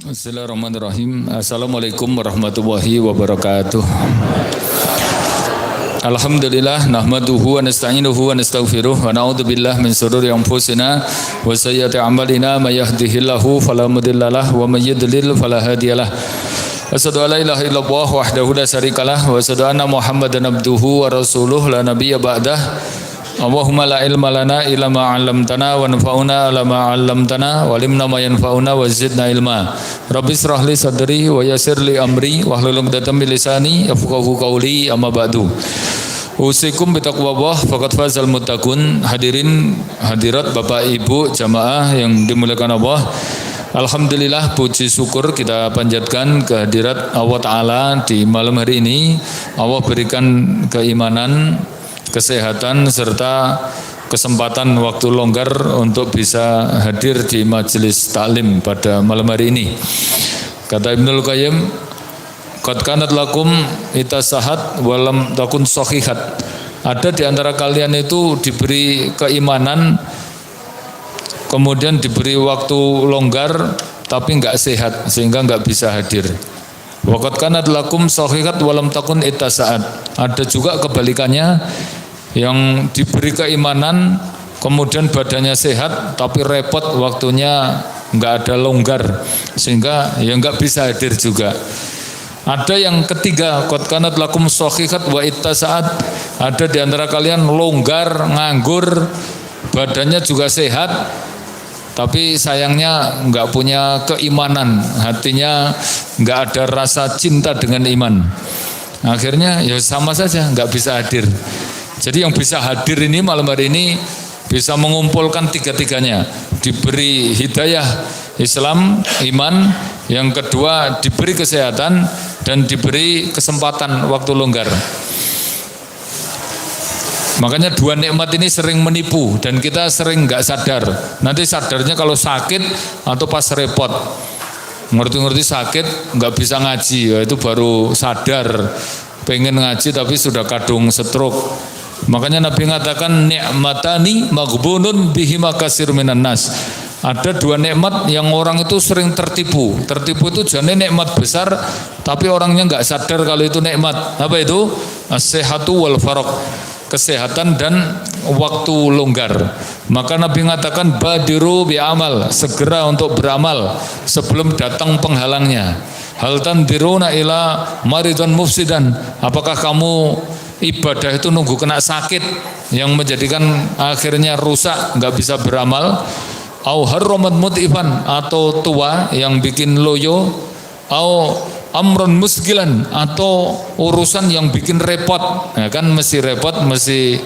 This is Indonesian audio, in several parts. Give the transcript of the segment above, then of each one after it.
Bismillahirrahmanirrahim. Assalamualaikum warahmatullahi wabarakatuh. Alhamdulillah nahmaduhu wa nasta'inuhu wa nastaghfiruh wa na'udzu billahi min shururi anfusina wa sayyiati a'malina may yahdihillahu fala mudhillalah wa may yudlil fala hadiyalah. Asyhadu an la ilaha illallah wahdahu la syarikalah wa asyhadu anna Muhammadan abduhu wa rasuluh la nabiyya ba'dah. Allahumma la ilma lana illa ma 'allamtana wa anfa'una ala ma 'allamtana wa 'allimna ma yanfa'una wa zidna ilma. Rabbi shrah li sadri wa yassir li amri wahlul 'uqdatam min lisani yafqahu qawli amma ba'du. Usikum bi taqwallah faqad fazal muttaqun. Hadirin hadirat Bapak Ibu jamaah yang dimuliakan Allah. Alhamdulillah puji syukur kita panjatkan kehadirat Allah Ta'ala di malam hari ini. Allah berikan keimanan, kesehatan serta kesempatan waktu longgar untuk bisa hadir di majelis taklim pada malam hari ini. Kata Ibnul Qayyim, qad kanat lakum itasahat walam takun sahihat. Ada di antara kalian itu diberi keimanan, kemudian diberi waktu longgar tapi enggak sehat sehingga enggak bisa hadir. Waqad kanat lakum sahihat walam takun itasaat. Ada juga kebalikannya, yang diberi keimanan kemudian badannya sehat tapi repot waktunya enggak ada longgar sehingga ya enggak bisa hadir juga. Ada yang ketiga, qad kanat lakum sahihat wa ittasaat. Ada di antara kalian longgar, nganggur, badannya juga sehat tapi sayangnya enggak punya keimanan, hatinya enggak ada rasa cinta dengan iman. Akhirnya ya sama saja, enggak bisa hadir. Jadi yang bisa hadir ini malam hari ini bisa mengumpulkan tiga-tiganya. Diberi hidayah Islam, iman. Yang kedua diberi kesehatan dan diberi kesempatan waktu longgar. Makanya dua nikmat ini sering menipu dan kita sering nggak sadar. Nanti sadarnya kalau sakit atau pas repot. Ngerti-ngerti sakit nggak bisa ngaji, ya itu baru sadar pengen ngaji tapi sudah kadung stroke. Makanya Nabi mengatakan nikmatani maghbunun bihima kasir minan nas. Ada dua nikmat yang orang itu sering tertipu. Tertipu itu jadi nikmat besar tapi orangnya enggak sadar kalau itu nikmat. Apa itu? As-sihhatu wal faraq. Kesehatan dan waktu longgar. Maka Nabi mengatakan badiru bi amal, segera untuk beramal sebelum datang penghalangnya. Hal tandiruna ila maridun mufsidan. Apakah kamu ibadah itu nunggu kena sakit yang menjadikan akhirnya rusak, nggak bisa beramal? Au harramat mutifan, atau tua yang bikin loyo? Au amrun musgilan, atau urusan yang bikin repot? Ya kan mesti repot, mesti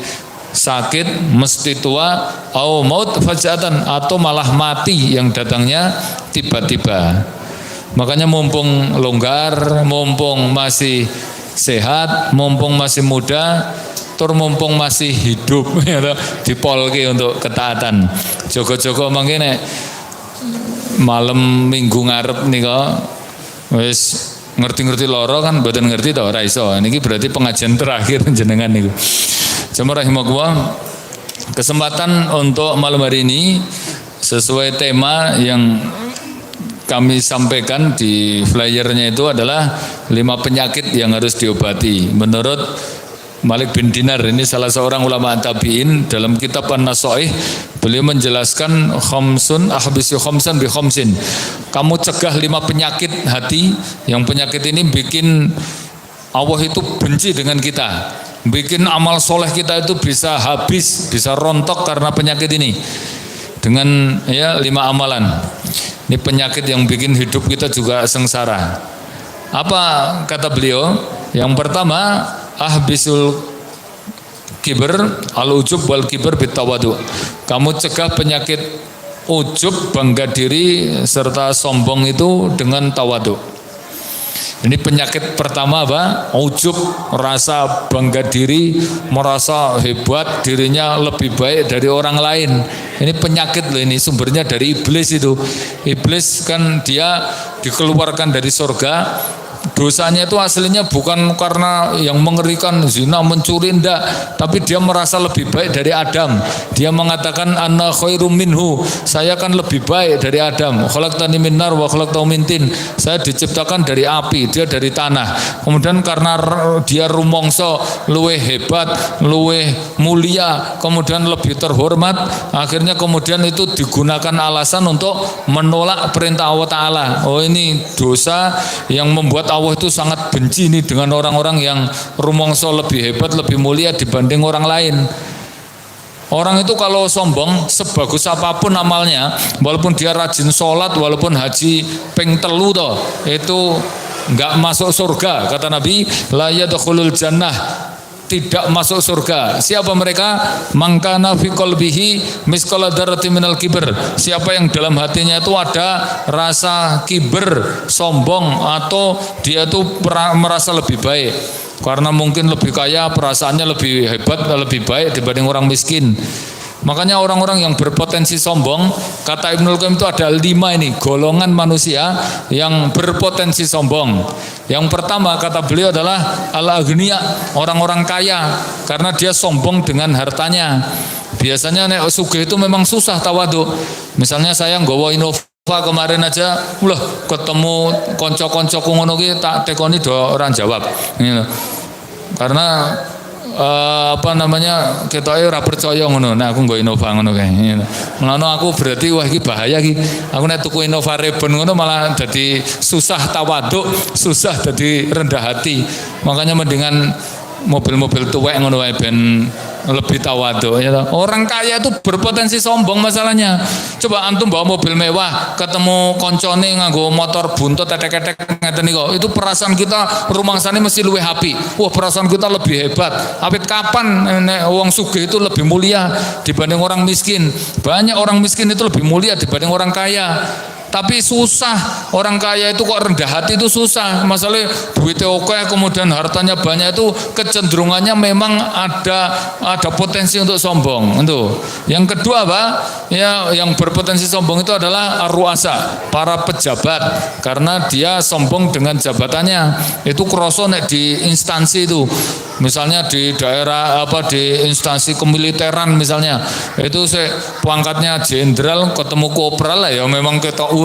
sakit, mesti tua. Au maut fajatan, atau malah mati yang datangnya tiba-tiba. Makanya mumpung longgar, mumpung masih sehat, mumpung masih muda, tur mumpung masih hidup, dipolke untuk ketaatan. Jogo-jogo mangkene malam minggu ngarep nika wis ngerti-ngerti loro kan mboten ngerti to ora iso. Niki berarti pengajian terakhir jenengan niku. Jamaah rahimakumullah. Kesempatan untuk malam hari ini sesuai tema yang kami sampaikan di flyernya itu adalah 5 penyakit yang harus diobati. Menurut Malik bin Dinar, ini salah seorang ulama tabi'in, dalam kitab An-Nasaih beliau menjelaskan khamsun ahbisu khamsan bi khamsin. Kamu cegah 5 penyakit hati, yang penyakit ini bikin Allah itu benci dengan kita, bikin amal soleh kita itu bisa habis, bisa rontok karena penyakit ini. Dengan 5 amalan. Ini penyakit yang bikin hidup kita juga sengsara. Apa kata beliau? Yang pertama, ahbisul kibr al-ujub wal kibr bitawadu. Kamu cegah penyakit ujub, bangga diri serta sombong itu dengan tawadu. Ini penyakit pertama apa? Ujub, rasa bangga diri, merasa hebat, dirinya lebih baik dari orang lain. Ini penyakit loh, ini sumbernya dari iblis itu. Iblis kan dia dikeluarkan dari surga dosanya itu aslinya bukan karena yang mengerikan zina, mencuri, ndak, tapi dia merasa lebih baik dari Adam. Dia mengatakan ana khairum minhu, saya kan lebih baik dari Adam. Khalaqtani min nar wa khalaqtahu min tin, saya diciptakan dari api, dia dari tanah. Kemudian karena dia rumongso luweh hebat, luweh mulia, kemudian lebih terhormat, akhirnya kemudian itu digunakan alasan untuk menolak perintah Allah Ta'ala. Oh, ini dosa yang membuat Allah itu sangat benci nih dengan orang-orang yang rumongso lebih hebat, lebih mulia dibanding orang lain. Orang itu kalau sombong, sebagus apapun amalnya, walaupun dia rajin sholat, walaupun haji ping telu toh, itu nggak masuk surga. Kata Nabi, la yadkhulul jannah, tidak masuk surga. Siapa mereka? Mangkana fi qalbihi misqala dzarratin minal kibr. Siapa yang dalam hatinya itu ada rasa kiber, sombong, atau dia itu merasa lebih baik karena mungkin lebih kaya, perasaannya lebih hebat, lebih baik dibanding orang miskin. Makanya orang-orang yang berpotensi sombong, kata Ibnul Qayyim itu ada 5 ini golongan manusia yang berpotensi sombong. Yang pertama kata beliau adalah al-aghniya, orang-orang kaya, karena dia sombong dengan hartanya. Biasanya nek sugih itu memang susah tawadhu. Misalnya saya nggawa Innova kemarin aja, ketemu konco-koncoku ngono ki tak tekoni do ora jawab. Karena ketoke ora percaya ngono. Nah aku nggo Innova ngono kae. Mulane aku berarti wah iki bahaya iki. Aku nek tuku Innova Reborn ngono malah jadi susah tawaduk, susah jadi rendah hati. Makanya mendingan mobil-mobil tuwek ngono wae ben lebih tawaduk ya. Orang kaya itu berpotensi sombong masalahnya. Coba antum bawa mobil mewah, ketemu koncone nganggo motor buntut tetek-tetek ngeten niku. Itu perasaan kita rumangsane mesti luwih apik. Wah, perasaan kita lebih hebat. Awit kapan nek wong sugih itu lebih mulia dibanding orang miskin? Banyak orang miskin itu lebih mulia dibanding orang kaya. Tapi susah, orang kaya itu kok rendah hati itu susah. Masalahnya duitnya oke, kemudian hartanya banyak, itu kecenderungannya memang ada potensi untuk sombong. Itu. Yang kedua Pak, ya yang berpotensi sombong itu adalah ar-ru'asa, para pejabat, karena dia sombong dengan jabatannya. Itu kroso nek di instansi itu. Misalnya di daerah di instansi kemiliteran misalnya, itu pangkatnya jenderal ketemu kopral lah ya memang ketok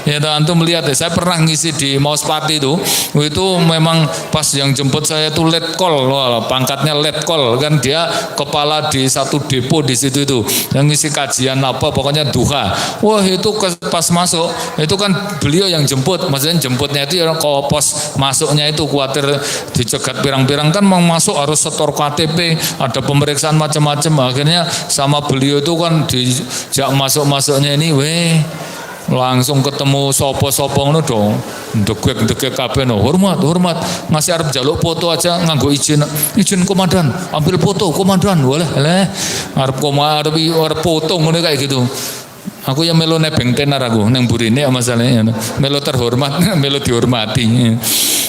ya antum melihat ya, saya pernah ngisi di Mauspati itu memang pas yang jemput saya itu letkol, pangkatnya letkol kan, dia kepala di satu depo di situ itu yang ngisi kajian pokoknya duha. Wah itu pas masuk itu kan beliau yang jemput, maksudnya jemputnya itu ya ke pos masuknya itu khawatir dicegat pirang-pirang kan, mau masuk harus setor KTP, ada pemeriksaan macam-macam. Akhirnya sama beliau itu kan dijak masuknya ini langsung ketemu sopo-sopo ngono dong, degek kabeh no, hormat, ngasih arep jaluk foto aja nganggo izin komandan, ambil foto komandan, walah arep foto ngono kayak gitu. Aku yang melo nebeng tenar aku nang burine masalahnya, melo terhormat, melo dihormati.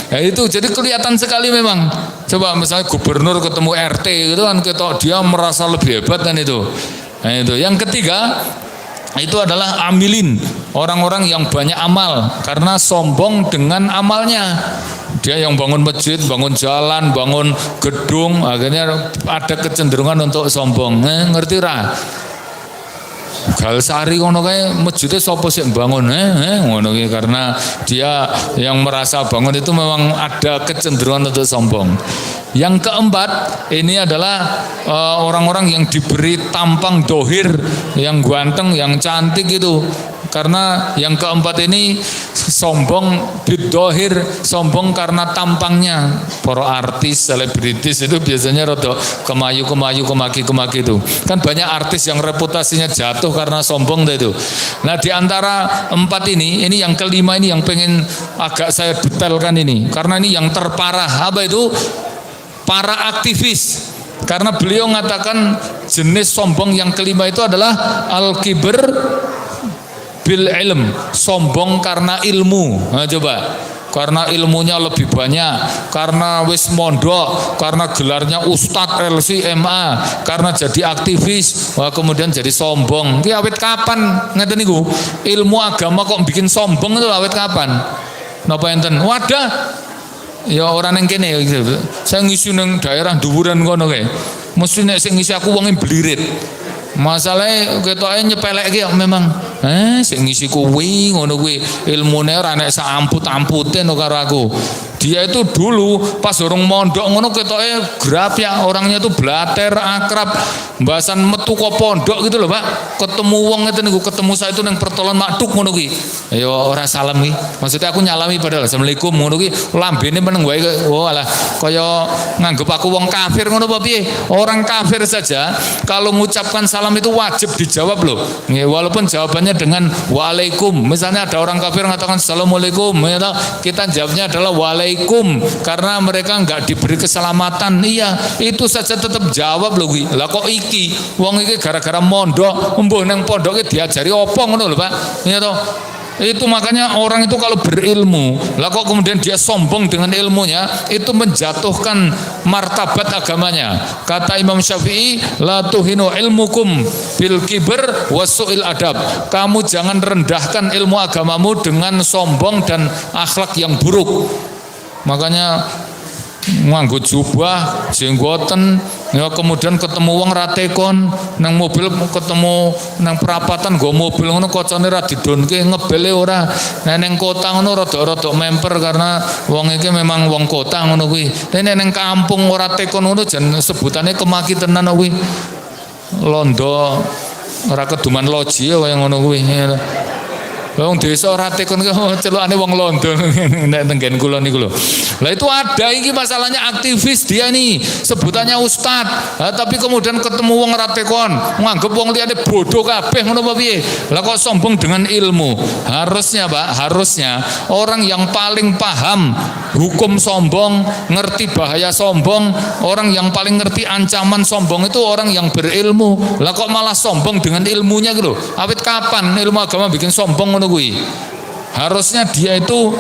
Ya itu jadi kelihatan sekali memang. Coba misalnya gubernur ketemu RT gitu kan, dia merasa lebih hebat kan itu. Nah itu. Yang ketiga itu adalah amilin, orang-orang yang banyak amal karena sombong dengan amalnya. Dia yang bangun masjid, bangun jalan, bangun gedung, akhirnya ada kecenderungan untuk sombong. Ngerti ra? Galsari ngono kae masjidnya sapa sih bangun ngono ki, karena dia yang merasa bangun itu memang ada kecenderungan untuk sombong. Yang keempat ini adalah orang-orang yang diberi tampang dohir, yang ganteng, yang cantik itu. Karena yang keempat ini sombong bidohir, sombong karena tampangnya. Para artis, selebritis itu biasanya rada kemayu, kemaki itu. Kan banyak artis yang reputasinya jatuh karena sombong itu. Nah di antara empat ini yang kelima ini yang pengen agak saya detailkan ini. Karena ini yang terparah. Apa itu? Para aktivis. Karena beliau mengatakan jenis sombong yang kelima itu adalah al-kibr bil ilm, sombong karena ilmu. Nah, coba, karena ilmunya lebih banyak, karena wis mondok, karena gelarnya Ustadz LCMA, karena jadi aktivis, kemudian jadi sombong. Ki awet kapan ngeten niku? Ilmu agama kok bikin sombong itu awet kapan? napa enten? Wadah. Ya ora ning kene gitu. Saya ngisi ning daerah dhuwuran kono kae. Mesti nek sing ngisi aku wonge blirit. Masalahnya ketoke nyepelekke memang sing ngisi kuwi ngono kuwi ilmune ora nek sak amput-ampute karo aku. Dia itu dulu pas orang mondok ngono ketoke grap ya, orangnya tuh blater, akrab, bahasan metu kok pondok gitu loh Pak. Ketemu wong ngeten niku, ketemu saya itu nang pertolon maktuk ngono kuwi. Ya ora salam iki. Maksudnya aku nyalami padahal assalamualaikum ngono kuwi, lambene meneng wae. Oh alah kaya nganggep aku wong kafir ngono apa piye? Orang kafir saja kalau mengucapkan salam itu wajib dijawab loh. Ya, walaupun jawabannya dengan waalaikum. Misalnya ada orang kafir mengatakan assalamualaikum, ya, kita jawabnya adalah waalaikum. Karena mereka enggak diberi keselamatan. Iya, itu saja tetap jawab lho kuwi. Lah kok iki wong iki gara-gara mondok, mbuh nang pondoke diajari apa ngono lho Pak. Iya toh? Itu makanya orang itu kalau berilmu, lah kok kemudian dia sombong dengan ilmunya, itu menjatuhkan martabat agamanya. Kata Imam Syafi'i, la tuhinu ilmukum bil kibr wasu'il adab. Kamu jangan rendahkan ilmu agamamu dengan sombong dan akhlak yang buruk. Makanya nganggo jubah, jenggoten, ya kemudian ketemu wong ratekon nang mobil, ketemu nang perapatan nggo mobil ngono kocone ra didonke ngebele ora. Nek ning kota ngono rada-rada memper karena wong iki memang wong kota ngono kuwi. Nek ning kampung ora tekon ngono jan sebutane kemaki tenan kuwi. Londo ora keduman loji ya kaya ngono kuwi. Wong desa ora tekon celukane wong Londo nek tenggen kula niku lho. Lah itu ada iki masalahnya aktivis dia nih, sebutannya ustad. Tapi kemudian ketemu wong ora tekon, nganggep wong liyane bodoh kabeh ngono apa piye? Lah kok sombong dengan ilmu? Harusnya Pak, harusnya orang yang paling paham hukum sombong, ngerti bahaya sombong, orang yang paling ngerti ancaman sombong itu orang yang berilmu. Lah kok malah sombong dengan ilmunya gitu. Awit kapan ilmu agama bikin sombong ngono kuwi? Harusnya dia itu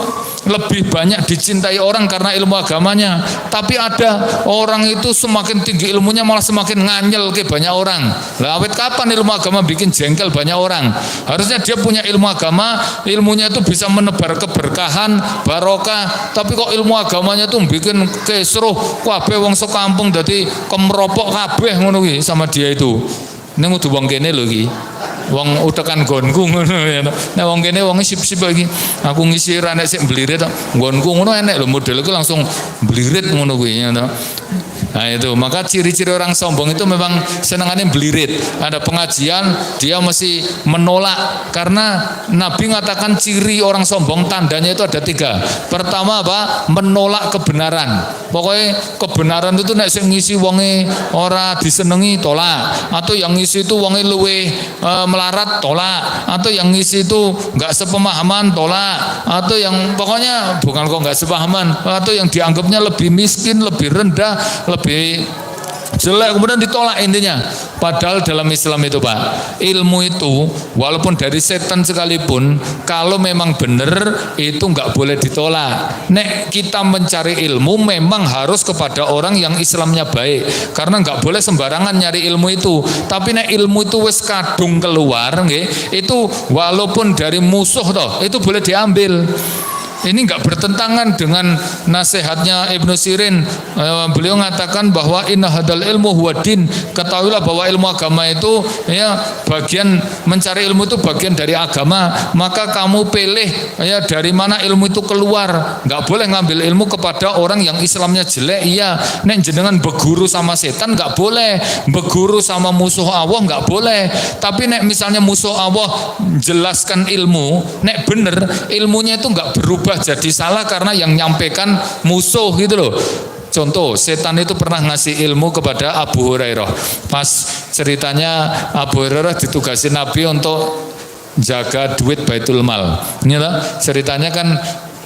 lebih banyak dicintai orang karena ilmu agamanya. Tapi ada orang itu semakin tinggi ilmunya malah semakin nganyel ke banyak orang. Lah awet kapan ilmu agama bikin jengkel banyak orang? Harusnya dia punya ilmu agama, ilmunya itu bisa menebar keberkahan, barokah. Tapi kok ilmu agamanya tuh bikin kesruh, kabeh wong sekampung dadi kemropok kabeh ngono kuwi sama dia itu. Ning kudu wong kene lho iki. Wong utekan gonku ngono ya. Nek wong kene wong sip-sip iki. Aku ngisi ra nek sik blirit tok. Nggonku ngono enek lho model iku langsung blirit ngono kuwi ya. Nah itu, maka ciri-ciri orang sombong itu memang senangannya blirit. Ada pengajian dia mesti menolak karena Nabi mengatakan ciri orang sombong tandanya itu ada 3. Pertama apa? Menolak kebenaran. Pokoknya kebenaran itu nek sing ngisi wonge ora disenengi tolak, atau yang ngisi itu wonge luwe melarat tolak, atau yang ngisi itu enggak sepemahaman tolak, atau yang pokoknya bukan kok enggak sepemahaman, atau yang dianggapnya lebih miskin, lebih rendah, lebih jelek kemudian ditolak intinya. Padahal dalam Islam itu Pak, ilmu itu walaupun dari setan sekalipun kalau memang benar itu nggak boleh ditolak. Nek kita mencari ilmu memang harus kepada orang yang Islamnya baik, karena nggak boleh sembarangan nyari ilmu itu. Tapi nek ilmu itu wis kadung keluar nggih, itu walaupun dari musuh toh itu boleh diambil. Ini enggak bertentangan dengan nasihatnya Ibnu Sirin. Beliau mengatakan bahwa inna hadal ilmu huwa din. Ketahuilah bahwa ilmu agama itu ya bagian, mencari ilmu itu bagian dari agama. Maka kamu pilih ya dari mana ilmu itu keluar. Enggak boleh ngambil ilmu kepada orang yang Islamnya jelek. Iya, nek jenengan berguru sama setan enggak boleh. Berguru sama musuh Allah enggak boleh. Tapi nek misalnya musuh Allah jelaskan ilmu, nek bener ilmunya itu enggak berubah jadi salah karena yang nyampaikan musuh gitu loh. Contoh, setan itu pernah ngasih ilmu kepada Abu Hurairah. Pas ceritanya Abu Hurairah ditugasi Nabi untuk jaga duit Baitul Mal. Inilah ceritanya kan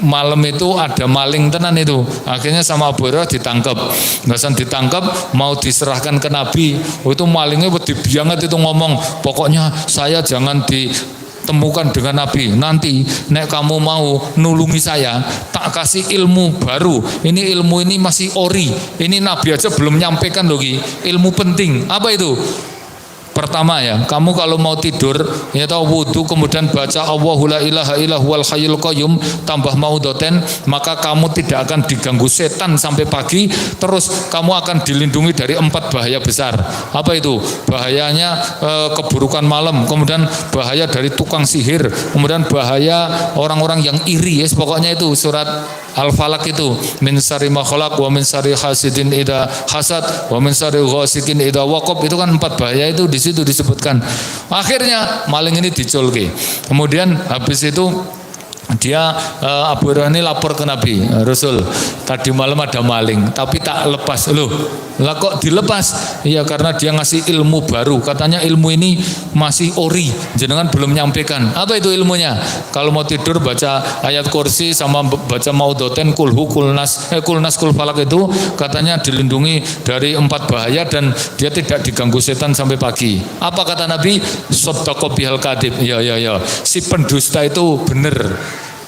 malam itu ada maling tenan itu. Akhirnya sama Abu Hurairah ditangkap. Bahasan ditangkap mau diserahkan ke Nabi. Itu malingnya dibianget itu ngomong, pokoknya saya jangan temukan dengan Nabi. Nanti nek kamu mau nulungi saya, tak kasih ilmu baru. Ini ilmu ini masih ori. Ini Nabi aja belum nyampaikan loh, ilmu penting. Apa itu? Pertama ya, kamu kalau mau tidur ya tahu wudu kemudian baca Allahu la ilaha illa huwal hayyul qayyum tambah maudoten, maka kamu tidak akan diganggu setan sampai pagi. Terus kamu akan dilindungi dari 4 bahaya besar. Apa itu? Bahayanya keburukan malam, kemudian bahaya dari tukang sihir, kemudian bahaya orang-orang yang iri. Yes, pokoknya itu surat Al-Falaq itu, min syarri ma khalaq wa min syarri hasidin idza hasad wa min syarri ghasikin idza waqab. Itu kan 4 bahaya itu di situ disebutkan. Akhirnya maling ini diculke. Kemudian habis itu dia Abu Hurairah ini lapor ke Nabi, Rasul, tadi malam ada maling tapi tak lepas. Loh, lah kok dilepas? Iya, karena dia ngasih ilmu baru. Katanya ilmu ini masih ori, jenengan belum nyampaikan. Apa itu ilmunya? Kalau mau tidur baca ayat kursi sama baca maudoten, kulhu, kulnas, kul falak itu katanya dilindungi dari 4 bahaya dan dia tidak diganggu setan sampai pagi. Apa kata Nabi? Shaddaqa bihal kadhib. Ya, si pendusta itu benar.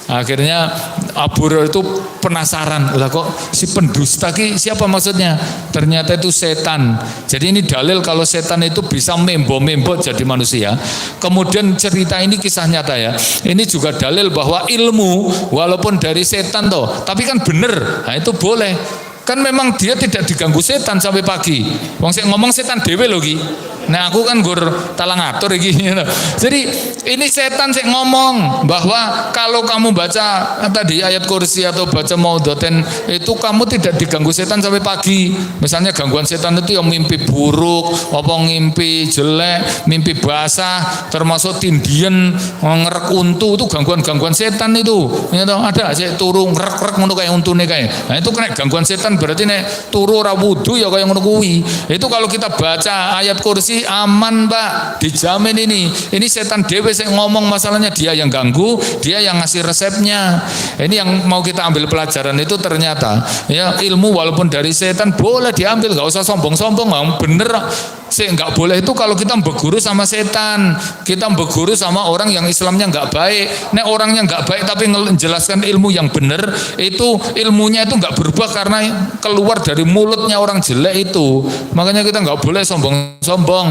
Akhirnya Abu Hurairah itu penasaran, lah kok si pendusta ki siapa maksudnya? Ternyata itu setan. Jadi ini dalil kalau setan itu bisa membo-membo jadi manusia. Kemudian cerita ini kisah nyata ya. Ini juga dalil bahwa ilmu walaupun dari setan toh, tapi kan bener. Nah itu boleh. Kan memang dia tidak diganggu setan sampai pagi. Wong sik ngomong setan dhewe lho ki. Nah aku kan gur talang atur iki. Jadi ini setan sik ngomong bahwa kalau kamu baca tadi ayat kursi atau baca maudoten itu kamu tidak diganggu setan sampai pagi. Misalnya gangguan setan itu yang mimpi buruk, apa ngimpi jelek, mimpi basah, termasuk tindien, ngerek untu, itu gangguan-gangguan setan itu. Ya toh, ada sik turu ngerek-ngerek ngono kaya untune kae. Nah itu kena gangguan setan, berarti nek turu ora wudu ya kaya ngono kuwi. Itu kalau kita baca ayat kursi aman, Pak, dijamin ini. Ini setan dhewe sing ngomong masalahnya, dia yang ganggu, dia yang ngasih resepnya. Ini yang mau kita ambil pelajaran itu ternyata ya ilmu walaupun dari setan boleh diambil, enggak usah sombong-sombong, bener. Nggak boleh itu kalau kita berguru sama setan, kita berguru sama orang yang Islamnya nggak baik. Nek orangnya nggak baik tapi menjelaskan ilmu yang benar, itu ilmunya itu nggak berubah karena keluar dari mulutnya orang jelek itu. Makanya kita nggak boleh sombong-sombong.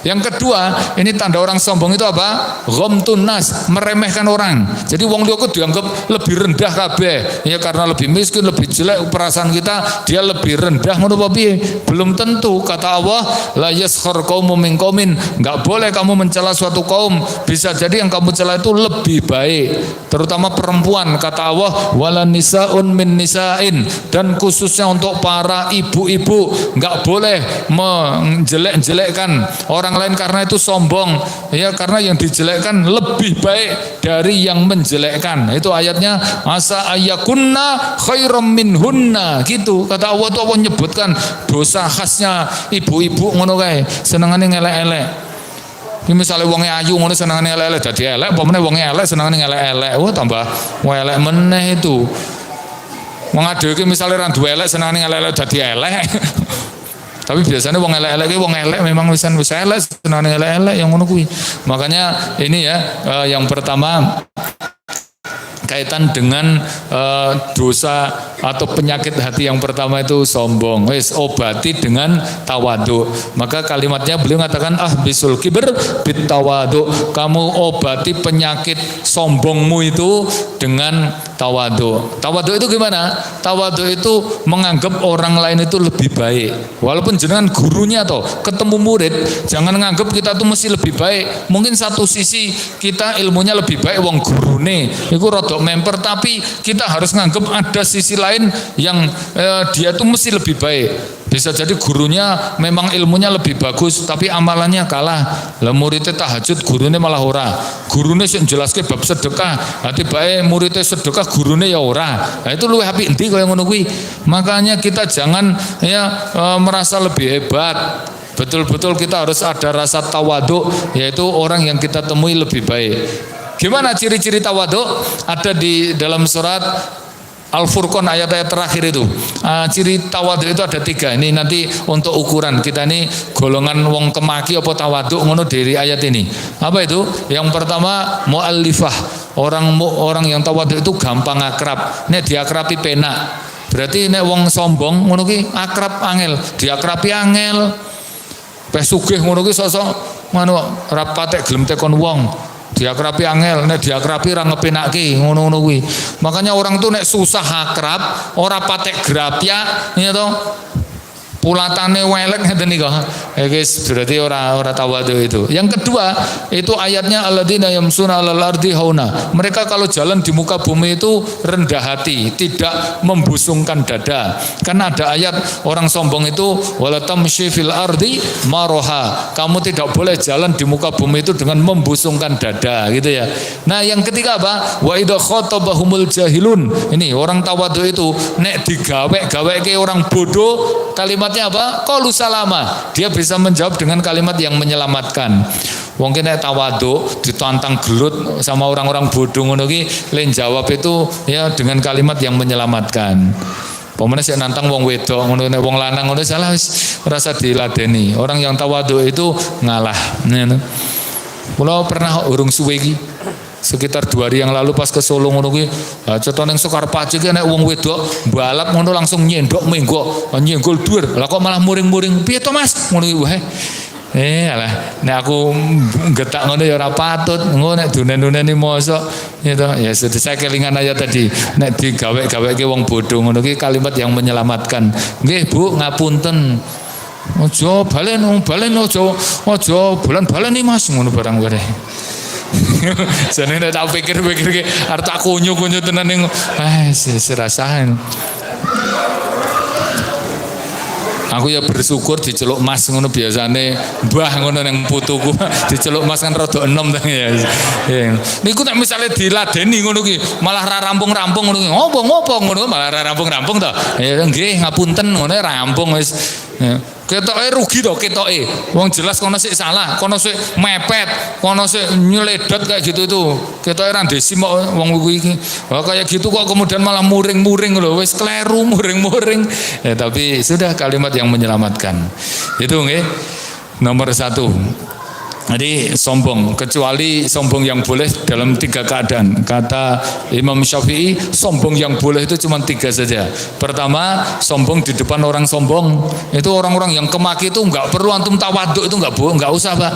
Yang kedua, ini tanda orang sombong itu apa? Ghamtun nas, meremehkan orang. Jadi wong liya dianggap lebih rendah kabeh. Ya karena lebih miskin, lebih jelek perasaan kita, dia lebih rendah ngono apa piye? Belum tentu. Kata Allah, la yaskhar qaumun min qaumin. Enggak boleh kamu mencela suatu kaum. Bisa jadi yang kamu cela itu lebih baik. Terutama perempuan. Kata Allah, wala nisaun min nisain. Dan khususnya untuk para ibu-ibu, enggak boleh menjelek-jelekkan orang lain karena itu sombong ya, karena yang dijelekkan lebih baik dari yang menjelekkan. Itu ayatnya asa ayakunna khairam minhunna gitu. Kata Allah tuh, Allah nyebutkan dosa khasnya ibu-ibu ngono kae, senengane ngelek-elek. Ini misalnya wonge ayu ngono senengane elek-elek dadi elek, apa meneh wonge elek senengane ngelek-elek. Oh tambah elek meneh itu. Wong adewe iki misale ra duwe elek senengane ngelek-elek dadi elek. Tapi biasanya wong elek-elek wong elek memang wis elek senane elek-elek yang ngono kuwi. Makanya ini ya yang pertama kaitan dengan dosa atau penyakit hati yang pertama itu sombong. Wis obati dengan tawadhu. Maka kalimatnya beliau mengatakan bisul kibr bit tawadhu. Kamu obati penyakit sombongmu itu dengan tawadhu. Tawadhu itu gimana? Tawadhu itu menganggap orang lain itu lebih baik. Walaupun jenengan gurunya toh, ketemu murid, jangan menganggap kita tuh mesti lebih baik. Mungkin satu sisi kita ilmunya lebih baik wong gurune. Iku rada memper, tapi kita harus nganggap ada sisi lain yang dia tuh mesti lebih baik. Bisa jadi gurunya memang ilmunya lebih bagus tapi amalannya kalah. Lah muridnya tahajud, gurunya malah ora. Gurunya sing jelaske bab sedekah, hati bae muridnya sedekah, gurunya ya ora. Nah itu luwih apik endi kaya ngono kuwi. Makanya kita jangan merasa lebih hebat. Betul-betul kita harus ada rasa tawadhu, yaitu orang yang kita temui lebih baik. Gimana ciri-ciri tawadhu? Ada di dalam surat Al-Furqan ayat-ayat terakhir itu. Ciri tawadhu itu ada 3. Ini nanti untuk ukuran kita ini golongan wong kemaki apa tawadhu ngono dari ayat ini. Apa itu? Yang pertama mu'allifah. Orang yang tawadhu itu gampang akrab. Nek diakrabi penak. Berarti nek wong sombong ngono ki akrab angel, diakrabi angel. Peh sugih ngono ki sosok ngono ora patek gelem tekon wong. Diakrabi angel, nek diakrabi ra ngepenake ngono-ngono kuwi. Makanya orang tuh nek susah akrab, ora patek grapya, ya toh. Pulatane welek ngeten niku. Guys, berarti ora tawadhu itu. Yang kedua, itu ayatnya alladzina yamsuna 'alal ardi hauna. Mereka kalau jalan di muka bumi itu rendah hati, tidak membusungkan dada. Kan ada ayat orang sombong itu wala tamshi fil ardi maroha. Kamu tidak boleh jalan di muka bumi itu dengan membusungkan dada, gitu ya. Nah, yang ketiga apa? Wa idza khatabahumul jahilun. Ini orang tawadhu itu nek digawe-gaweke orang bodoh, kalimatnya apa? Qalu salama. Dia bisa menjawab dengan kalimat yang menyelamatkan. Wong kene tawadhu ditantang gelut sama orang-orang bodoh ngono ki, len jawab itu ya dengan kalimat yang menyelamatkan. Pemene sik nantang wong wedok ngono, nek wong lanang ngono salah wis rasa diladeni. Orang yang tawadhu itu ngalah. Kula pernah urung suwe iki sekitar 2 hari yang lalu pas ke Solo ngono kuwi, cetha ning Sukarpace ki nek wong wedok balap ngono langsung nyendok nyenggol dhuwur. Lah kok malah muring-muring. Piye to Mas? Ngono kuwi wae. Alah, nek aku getak ngono ya ora patut. Ngono nek dunen-duneni mosok ya to. Ya sudah saya kelingan ayat tadi. Nek digawe-gaweke wong bodoh ngono ki kalimat yang menyelamatkan. Nggih Bu, ngapunten. Ojo balen ojo bulan-balen nih Mas ngono barang wae. Jane nek tak pikir-pikir ki arep tak kunyu-kunyu tenan ning serasahan. Aku ya bersyukur diceluk Mas ngono biasane mbah ngono ning putuku diceluk Mas kan rada enom ta ya. Niku nek misale diladeni ngono ki malah ra rampung-rampung ngono ki. Ngopo ngono malah ra rampung-rampung to. Ya nggih ngapunten ngono rampung wis. Ketoke rugi to ketoke. Wong jelas kono sik salah, kono sik mepet, kono sik nyeledot kayak gitu itu. Ketoke ra ndesi mok wong iki. Wah kayak gitu kok kemudian malah muring-muring lho, wis kleru muring-muring. Ya tapi sudah kalimat yang menyelamatkan. Itu nggih. Nomor 1. Jadi sombong, kecuali sombong yang boleh dalam 3 keadaan. Kata Imam Syafi'i, sombong yang boleh itu cuma 3 saja. Pertama, sombong di depan orang sombong. Itu orang-orang yang kemaki itu nggak perlu antum tawaduk, itu nggak usah Pak.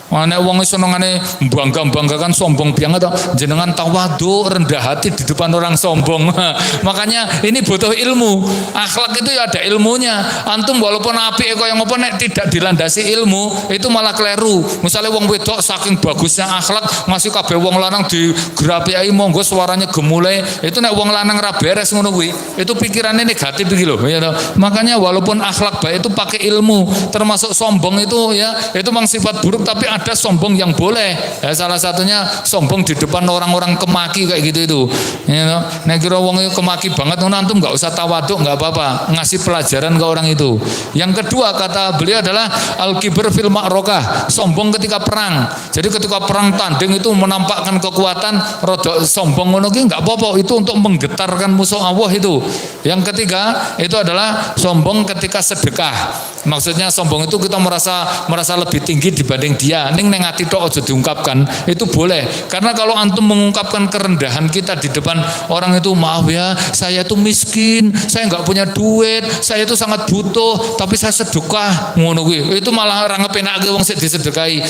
Nek wong senengane bangga-banggakan sombong banget jenengan tawadhu rendah hati di depan orang sombong. Makanya ini butuh ilmu. Akhlak itu ya ada ilmunya. Antum walaupun apike kaya ngopo nek tidak dilandasi ilmu itu malah kleru. Misalnya wong wedok saking bagusnya akhlak masih kabeh wong lanang digrapiki monggo suaranya gemulai, itu nek wong lanang ra beres ngono kuwi. Itu pikirannya negatif iki lho ya. Makanya walaupun akhlak baik itu pakai ilmu, termasuk sombong itu ya, itu memang sifat buruk tapi ada sombong yang boleh ya, salah satunya sombong di depan orang-orang kemaki kayak gitu itu ya, nek kira wong kemaki banget antum nggak usah tawaduk, nggak apa-apa, ngasih pelajaran ke orang itu. Yang kedua kata beliau adalah al-kibr fil ma'rokah, sombong ketika perang. Jadi ketika perang tanding itu menampakkan kekuatan, rodok sombong ngono ki nggak apa-apa, itu untuk menggetarkan musuh Allah itu. Yang ketiga itu adalah sombong ketika sedekah. Maksudnya sombong itu kita merasa lebih tinggi dibanding dia. Ning ati tok aja diungkapkan, itu boleh. Karena kalau antum mengungkapkan kerendahan kita di depan orang itu, maaf ya, saya itu miskin, saya nggak punya duit, saya itu sangat butuh, tapi saya sedekah ngono kuwi. Itu malah ora ngepenake wong sik disedekahi.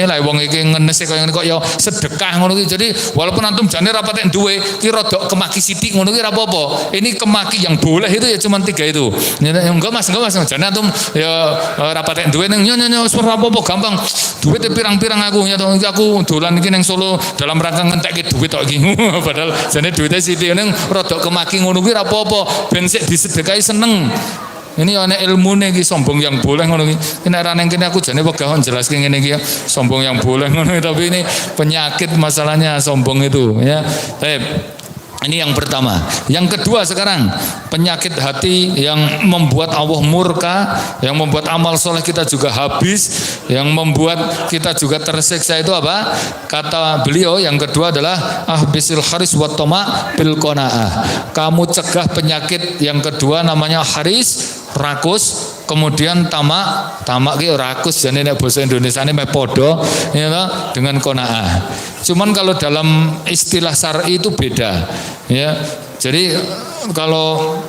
Lah wong iki ngenes kaya ngene kok ya sedekah ngono kuwi. Jadi walaupun antum jane ra patek duwe, ki rada kemaki sithik ngono kuwi ra apa-apa. Ini kemaki yang boleh itu ya cuma 3 itu. Enggak Mas, jane antum ya ra patek duwe ning nyo wis ora apa-apa gampang. Duit pirang-pirang aku dolan iki ning Solo dalam rangka ngentekke duit tok iki. Padahal jane duwite sithik ning rada kemaki ngono kuwi ora apa-apa, ben sik disedekahi seneng. Ini ana ilmune iki sombong yang boleh ngono iki. Nek ra ning kene aku jane wegah jelaske ngene iki ya, sombong yang boleh ngono, tapi ini penyakit masalahnya sombong itu ya. Baik. Ini yang pertama. Yang kedua sekarang, penyakit hati yang membuat Allah murka, yang membuat amal soleh kita juga habis, yang membuat kita juga tersiksa itu apa? Kata beliau yang kedua adalah ahbisil haris wa tama bil qanaah. Kamu cegah penyakit yang kedua namanya haris, rakus, kemudian tamak ki rakus, jadi nek bahasa Indonesia ini podo ya, dengan qanaah. Cuman kalau dalam istilah syar'i itu beda ya. Jadi kalau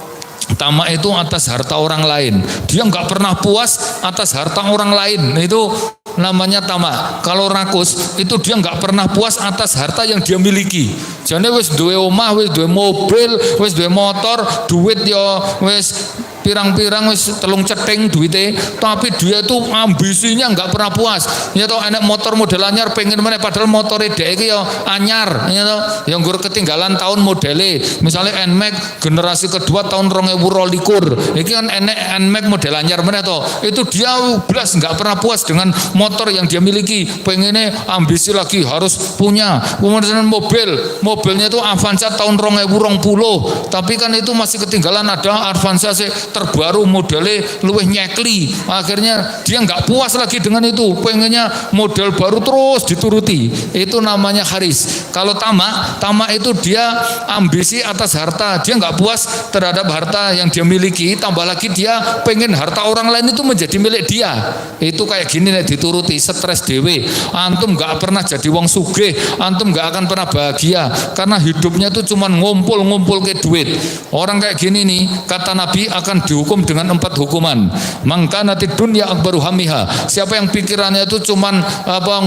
Tamak itu atas harta orang lain. Dia nggak pernah puas atas harta orang lain. Itu namanya tamak. Kalau rakus itu dia nggak pernah puas atas harta yang dia miliki. Jadi wis duwe omah, wis duwe mobil, wis duwe motor, duit yo wis pirang-pirang wis telung ceting duitnya, tapi dia itu ambisinya nggak pernah puas. Ya toh enek motor model anyar pengen mana, padahal motornya dia itu ya anyar, ya toh yang gur ketinggalan tahun modelnya. Misalnya NMAX generasi kedua tahun 2022, ini kan enek NMAX model anyar mana toh, itu dia belas nggak pernah puas dengan motor yang dia miliki. Pengennya ambisi lagi harus punya. Kemudian mobilnya itu Avanza tahun 2020, tapi kan itu masih ketinggalan ada Avanza terbaru modelnya luwih nyekli. Akhirnya dia nggak puas lagi dengan itu, pengennya model baru terus dituruti. Itu namanya haris. Kalau tamak itu dia ambisi atas harta, dia nggak puas terhadap harta yang dia miliki, tambah lagi dia pengen harta orang lain itu menjadi milik dia. Itu kayak gini nih, dituruti stres dewe. Antum nggak pernah jadi wong sugih, antum nggak akan pernah bahagia karena hidupnya itu cuma ngumpul ke duit. Orang kayak gini nih, kata Nabi akan dihukum dengan 4 hukuman. Maka nanti dunia akbaru hamiha. Siapa yang pikirannya itu cuman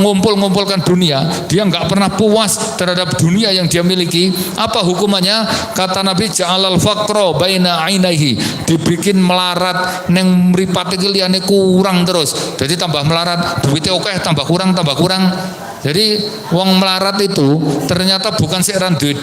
ngumpulkan dunia, dia nggak pernah puas terhadap dunia yang dia miliki. Apa hukumannya? Kata Nabi, ja'alal faqra baina ainaihi. Dibikin melarat neng mripate iki liyane kurang terus. Jadi tambah melarat, duitnya oke tambah kurang. Jadi wong melarat itu ternyata bukan seran duit,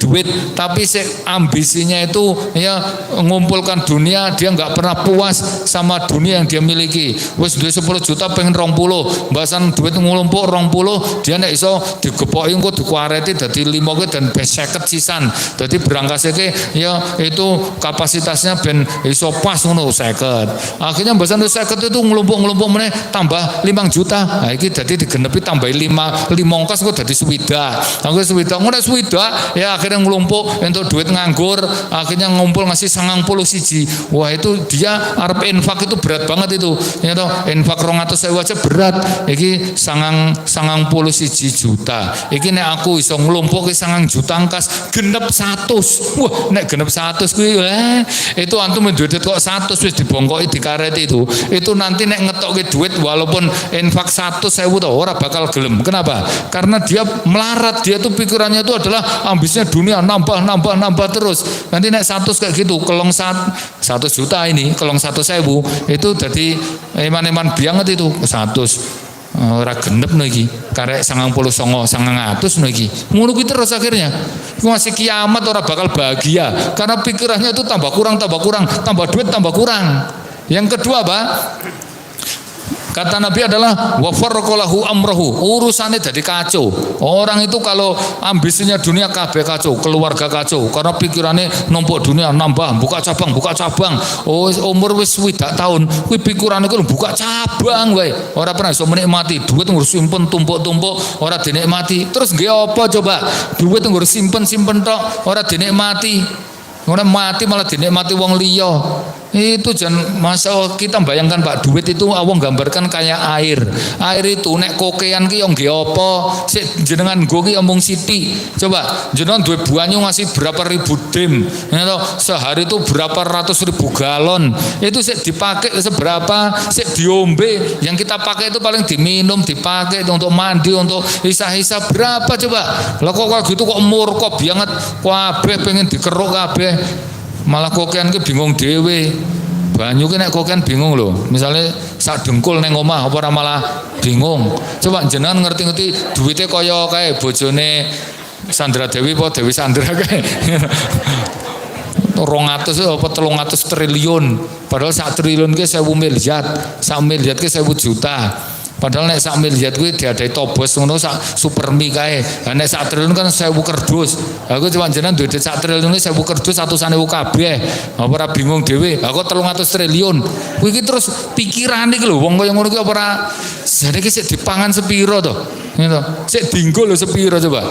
tapi ambisinya itu ya mengumpulkan dunia, dia nggak pernah puas sama dunia yang dia miliki. Wes duit 10 juta pengen 20, bahasan duit ngumpul 20, dia nek iso digepoki engko dikuareti dadi 5 dan 50 sisan. Dadi berangkasake ya itu kapasitasnya ben iso pas ngono 50. Akhirnya bahasan 50 itu ngelumpuk meneh tambah 5 juta. Nah iki dadi digenepi tambah 5 ongkos kok dadi swida. Aku swida ya akhirnya ngelumpuk untuk duit nganggur, akhirnya ngumpul ngasih 91. Wah itu dia arep infak itu berat banget itu. Ya toh infak 200.000 aja berat. Iki 91 juta. Iki nek aku iso ngelumpuk ke 9 juta angkas genep 100. Wah nek genep 100 kuwi itu antum duit kok 100 wis dibongkoki dikareti itu. Itu nanti nek ngetokke duit walaupun infak 100.000 toh ora bakal gelem. Kenapa? Karena dia melarat, dia tuh pikirannya itu adalah ambisnya dunia nambah terus. Nanti naik 100 kayak gitu, kelong 100 juta ini, kelong 100.000 itu jadi eman-eman banget itu 100. Ora genep lagi, karek 99 900 lagi. Ngono kuwi terus akhirnya. Masih kiamat ora bakal bahagia karena pikirannya itu tambah kurang, tambah duit tambah kurang. Yang kedua, Pak, kata Nabi adalah wa farqalahu amrahu, urusannya jadi kacau. Orang itu kalau ambisinya dunia kabeh kacau, keluarga kacau karena pikirannya numpuk dunia, nambah buka cabang. Oh umur wis 20 tahun kuwi pikirane kuwi buka cabang wae. Ora pernah iso menikmati duit ngurus simpen tumpuk-tumpuk ora dinikmati. Terus nggih apa coba? Duit ngurus simpen tok ora dinikmati. Ora mati malah dinikmati wong liya. Itu jangan masa kita bayangkan Pak, duit itu awang gambarkan kayak air. Air itu nek kokean ki yo nggih apa? Sik jenengan nggo ki omong sithik. Coba jenengan duwe banyu ngasih berapa ribu dim. Ya toh, sehari itu berapa ratus ribu galon. Itu sik dipakai seberapa? Sik diombe. Yang kita pakai itu paling diminum, dipakai untuk mandi, untuk hisah-hisah berapa coba? Lah kok gitu kok murka banget. Kabeh pengen dikeruk kabeh. Malah kokean ki bingung dhewe. Banyu ki nek kokean bingung lho. Misale sak dengkul neng omah apa ora malah bingung. Coba jenengan ngerti-ngerti duwite kaya kae bojone Sandra Dewi apa Dewi Sandra kae. 200 apa 300 triliun. Padahal 1 triliun ki 1000 miliar. 1 miliar ki 1000 juta. Padahal nek 1 miliar kuwi diadai tobos ngono sak supermi kae. Lah nek 1 triliun kan 1000 kerdus. Aku cuma jenengan duwe 1 triliun 1000 kerdus 100.000 kabeh. Apa ora bingung dhewe? Aku 300 triliun. Kuwi iki terus pikirane iki lho wong kaya ngono ki apa ora jane ki sik dipangan sepiro to? Ngono. Sik dinggo lho sepiro coba.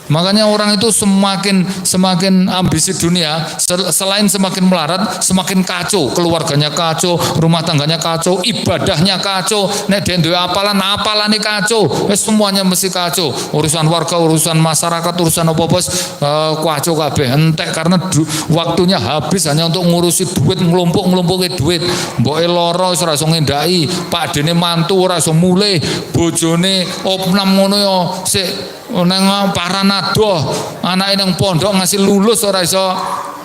Makanya orang itu semakin ambisi dunia, selain semakin melarat, semakin kacau, keluarganya kacau, rumah tangganya kacau, ibadahnya kacau, nek duwe apalane kacau, semuanya mesti kacau. Urusan warga, urusan masyarakat, urusan apa-apa kacau kabeh. Entek karena waktunya habis hanya untuk ngurusi duit, ngelompok-ngelompoki duit. Mboke lara ora iso ngendaki, pakdene mantu ora iso mulih, bojone opnam ngono ya sik nang Paranado, anake nang pondok ngasih lulus ora iso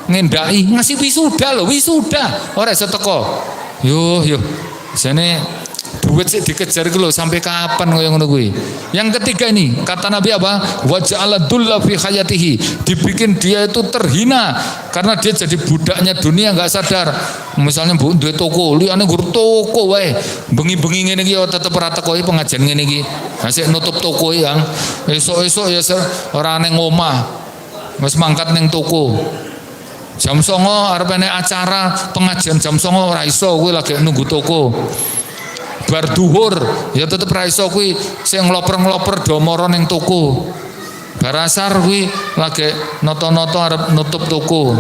ngendaki, ngasih wisuda ora iso teko. Yo jane duit sih dikejar gitu loh, sampai kapan kaya ngono kuwi. Yang ketiga ini kata Nabi apa? Waja'ala dulla fi hayatihi, dibikin dia itu terhina karena dia jadi budaknya dunia, nggak sadar. Misalnya duwe toko, liyane nggur toko wae. Bengi-bengi ngene iki tetep ora teko pengajian ngene iki. Asik nutup toko yang esuk-esuk ya ora ning omah. Wis mangkat ning toko. Jam 09.00 arep enek acara pengajian jam 09.00 ora iso kuwi lagi nunggu toko. Bar duhur ya tetep ra iso kuwi sing ngloper-ngloper do mara ning toko. Bar asar kuwi lagi noto-noto arep nutup toko.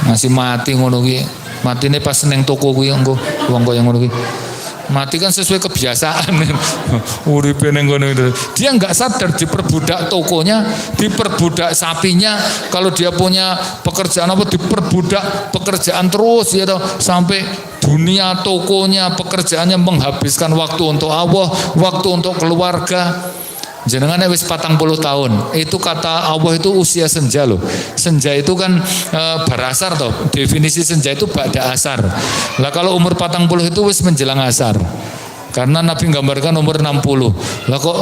Masih mati ngono kuwi. Matine pas ning toko kuwi engko wong kaya ngono kuwi. Mati kan sesuai kebiasaan. Uripe ning ngono itu. Dia enggak sadar diperbudak tokonya, diperbudak sapinya. Kalau dia punya pekerjaan apa diperbudak pekerjaan terus ya toh, sampai dunia tokonya, pekerjaannya menghabiskan waktu untuk Allah, waktu untuk keluarga. Jenengan wis 40 tahun. Itu kata Allah itu usia senja loh. Senja itu kan barasar toh. Definisi senja itu ba'da asar. Lah kalau umur 40 itu wis menjelang asar. Karena Nabi gambarkan umur 60. Lah kok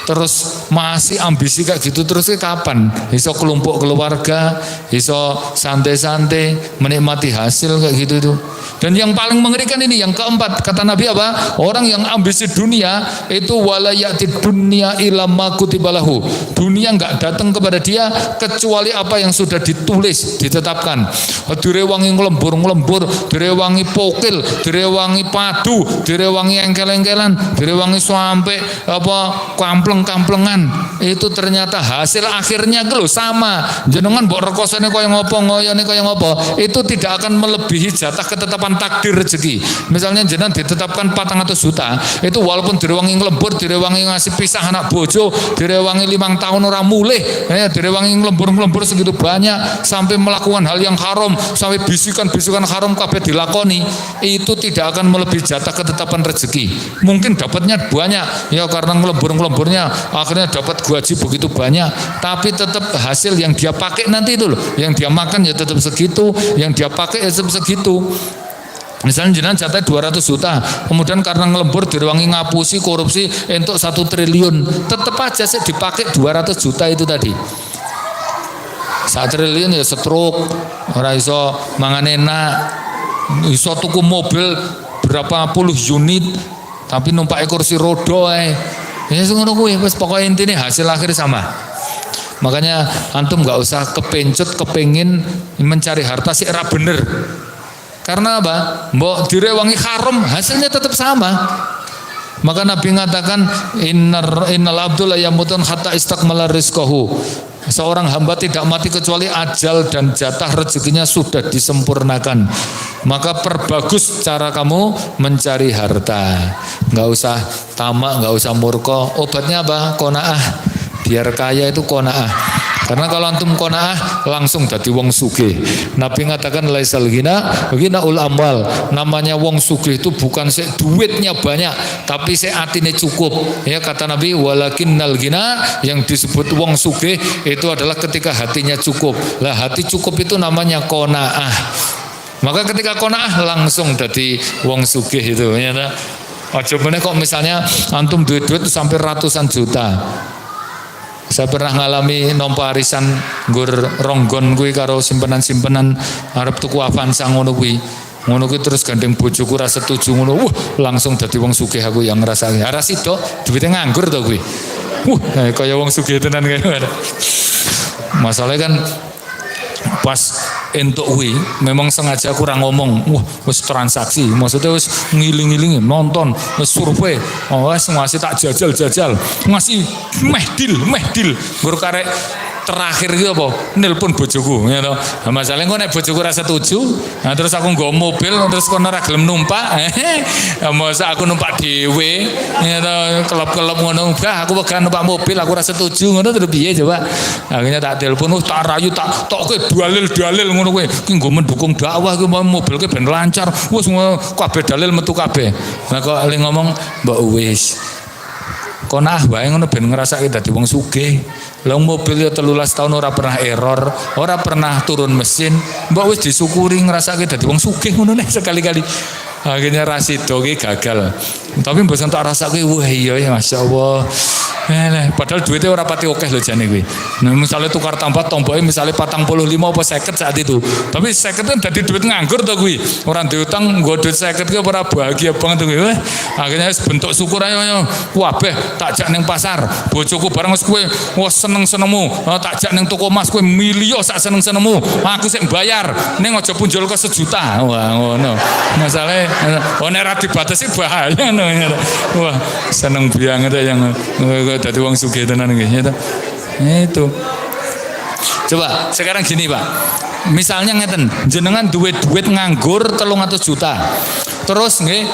terus masih ambisi kayak gitu terus kapan? Iso kelompok keluarga, iso santai-santai menikmati hasil kayak gitu itu. Dan yang paling mengerikan ini yang keempat, kata Nabi apa? Orang yang ambisi dunia itu walayati dunia ilama kutibalahu. Dunia enggak datang kepada dia kecuali apa yang sudah ditulis, ditetapkan. Direwangi ngelembur-ngelembur, direwangi pokil, direwangi padu, direwangi engkel-engkelan, direwangi sampai apa kampleng-kamplengan. Itu ternyata hasil akhirnya itu sama. Jenengan mbok rekosane kaya ngopo, ngoyone kaya ngopo, itu tidak akan melebihi jatah ketetapan takdir rezeki. Misalnya jenengan ditetapkan 400 juta, itu walaupun direwangi ngelembur, direwangi ngasih pisah anak bojo, direwangi 5 tahun ora mulih, direwangi ngelembur-ngelembur segitu banyak, sampai melakukan hal yang haram, sampai bisikan-bisikan haram kabeh dilakoni, itu tidak akan melebihi jatah ketetapan rezeki. Mungkin dapatnya banyak, ya karena ngelembur-ngelemburnya akhirnya dapat gaji begitu banyak, tapi tetap hasil yang dia pakai nanti itu loh, yang dia makan ya tetap segitu, yang dia pakai ya tetap segitu. Misalnya jenengan jatah 200 juta, kemudian karena ngelembur direwangi ngapusi korupsi untuk 1 triliun, tetap aja sih dipakai 200 juta itu tadi. 1 triliun ya stroke, ora iso mangan enak, iso tuku mobil berapa puluh unit, tapi numpak kursi roda ya ngono kuwi wis pokoke intine hasil akhir sama. Makanya antum nggak usah kepencut kepengin mencari harta sih era bener. Karena apa? Mbok direwangi haram hasilnya tetap sama. Maka Nabi mengatakan innal abdul la yamutun hatta istakmala rizqahu. Seorang hamba tidak mati kecuali ajal dan jatah rezekinya sudah disempurnakan. Maka perbagus cara kamu mencari harta. Enggak usah tamak, enggak usah murka. Obatnya apa? Qanaah. Biar kaya itu qanaah. Karena kalau antum qanaah langsung jadi wong sugih. Nabi mengatakan laisal ghina ul amwal. Namanya wong sugih itu bukan duitnya banyak, tapi atine cukup. Ya kata Nabi walakinnal ghina, yang disebut wong sugih itu adalah ketika hatinya cukup. Lah hati cukup itu namanya qanaah. Maka ketika qanaah langsung jadi wong sugih itu ya. Aja meneh kok misalnya antum duit-duit sampai ratusan juta. Saya pernah ngalami nompa arisan nggur ronggon kuwi karo simpenan-simpenan arep tuku Avanza ngono kuwi. Ngono kuwi terus gandeng bojoku ra setuju ngono. Langsung dadi wong sugih aku yang ngrasake. Ora sida, duwite nganggur to kuwi. Kaya wong sugih tenan kaya. Masalahnya kan pas entuk kuwi memang sengaja kurang ngomong, wah wis transaksi, maksudnya wis ngiling-ngilingi nonton, wis survei, wis ngasih tak jajal, ngasih meh deal, nggur karek terakhir itu apa? Nelpon bojoku, ya toh. Masalahnya kok nek bojoku rasa setuju, nah terus aku nggo mobil, terus kono ora gelem numpak, masa aku numpak dhewe, ya toh, kelop-kelop ngono, aku pegang numpak mobil, aku rasa setuju, ngono terus piye coba? Akhirnya tak telepon, tak rayu, tak tokke dalil ngono kowe, ki nggo mendukung dakwah ki mobil ki ben lancar, wis kabeh dalil metu kabeh. Nah kok ali ngomong, mbok wis kono wae ngono ben ngrasake dadi wong sugih. Lah mobil ya 13 tahun ora pernah error, ora pernah turun mesin, mbok wis disyukuri ngrasake dadi wong sugih ngono nek sekali-kali. Akhirnya rasido ki gagal. Tapi mboten tak rasake wah iya ya masyaallah. Padahal duitnya ora pati akeh lho jane kuwi. Nah, misalnya tukar tambah tomboknya misalnya 45 apa 50 saat itu. Tapi 50 kan dadi duit nganggur to kuwi. Ora diutang nggo duit 50 ki ora bahagia banget kuwi. Akhirnya bentuk syukur ayo kabeh tak jak ning pasar. Bojoku bareng wis kowe wis seneng-senengmu. Tak jak ning toko emas kowe milio sak seneng-senengmu. Aku sik bayar. Ning aja punjul ke 1 juta. Wah ngono. Masalahe nek ora dibatasi bahaya ngono. Wah, seneng banget yang dadi wong sugih tenan nggih ya. Itu. Coba sekarang gini Pak. Misalnya ngeten, jenengan duit nganggur 300 juta. Terus nggih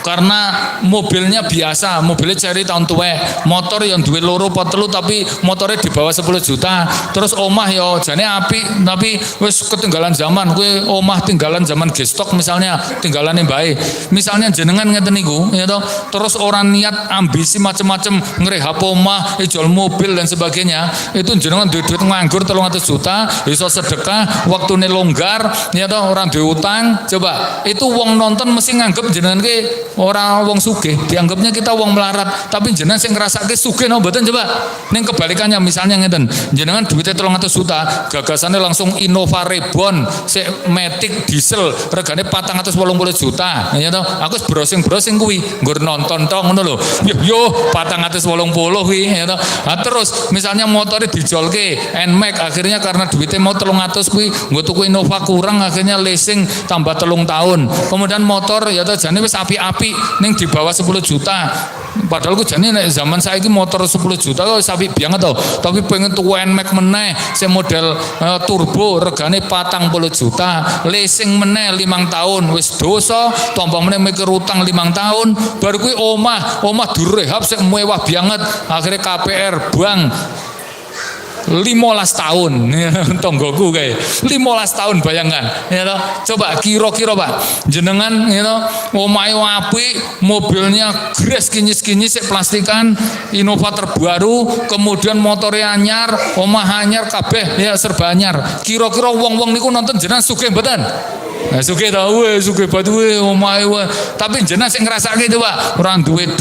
karena mobilnya biasa, mobilnya cari tahun tua, motor yang duit loro potelu tapi motornya di bawah 10 juta. Terus omah yo jane api tapi wis ketinggalan zaman. Kue omah tinggalan zaman gestok misalnya, tinggalan bae. Misalnya jenengan ngeten niku, ya toh. Terus orang niat ambisi macam-macam ngerehab omah, jual mobil dan sebagainya. Itu jenengan duit nganggur 300 juta, iso sedekah, waktune longgar, ya toh orang duit utang. Coba itu wong nonton mesti nganggep jenengan ke orang wong sugih, dianggapnya kita wong melarat, tapi jenengan sing ngrasake sugih napa mboten coba. Ning kebalikannya misalnya ngeten, jenengan duitnya 300 juta, gagasannya langsung Innova Reborn, sik Matic diesel, regane 480 juta. Ya toh, aku browsing kuwi, nggur nonton tok ngono lho. Yo 480 kuwi ya toh. Nah, terus misalnya motornya dijolke Nmax, akhirnya karena duitnya mau 300 kuwi, nggo tuku Innova kurang, akhirnya leasing tambah 3 tahun. Kemudian motor ya toh jane wis api-api ning di bawah 10 juta. Padahal ku jane nek zaman saiki motor 10 juta kok sapi banget to. Tapi pengen tuku Nmax meneh sing model turbo regane 40 juta. Leasing meneh 5 tahun wis dosa, tambah meneh mikir utang 5 tahun. Baru kuwi omah direhab sing mewah banget. Akhirnya KPR bank 15 tahun tonggoku kayak 15 tahun bayangkan ya toh. Coba kira-kira Pak jenengan ya toh omahe apik, mobilnya gres kinyis-kinyis plastikan, Innova terbaru, kemudian motornya anyar, omah anyar kabeh ya serba anyar. Kira-kira wong-wong niku nonton jenengan sugih mboten? Nah, sugih ta sugih banget omahe tapi jenengan sing ngrasake itu Pak, ora duit,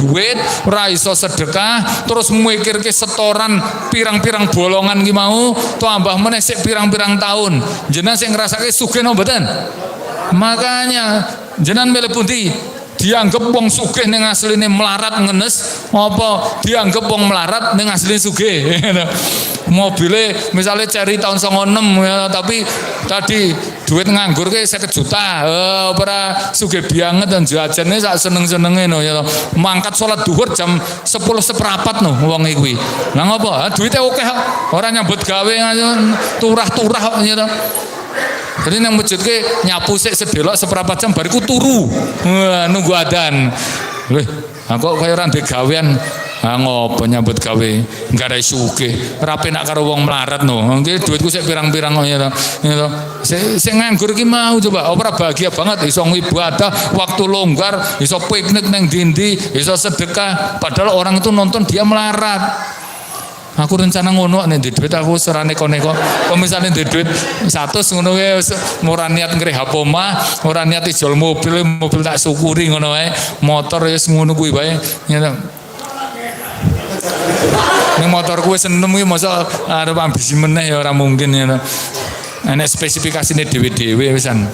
ora iso sedekah, terus mikirke setoran pirang-pirang bolongan ki mau, tambah meneh sik pirang-pirang tahun. Jenengan sing ngrasake sugih napa mboten? Makanya jenengan milih pundi? Dianggap wong sugih ning asline melarat ngenes, apa dianggap wong melarat ning asline sugih? Mobilnya misalnya cari tahun 96 ya, tapi tadi duit nganggur ke 50 juta, para sugih banget dan jajannya sak seneng-senenge no ya. Mangkat sholat duhur jam 10:15 no wong kuwi. Lah ngopo? Duitnya oke orang nyambut gawe turah-turah ya. Jadi nang masjid ke nyapu sik sedelok seperempat jam bariku turu. Nunggu adzan. Weh, aku kaya ora ndek gawean. Ngopo nyambut gawe enggak ada sugih. Ora penak karo wong melarat no. Nggih duitku sik pirang-pirang kok ya to. Sing nganggur ki mau coba ora bahagia banget iso ibadah, waktu longgar, iso piknik nang dindi, iso sedekah. Padahal orang itu nonton dia melarat. Aku rencana ngono nek duit aku ora neko-neko. Kok misale duit 100 ngono wae ora niat ngrehab omah, ora niat jual mobil tak syukuri ngono wae. Motor wis ngono kuwi wae. Ning motorku wis enem iki masa arep ambisi meneh ya ora mungkin ya. Enek spesifikasine dhewe-dhewe wisan.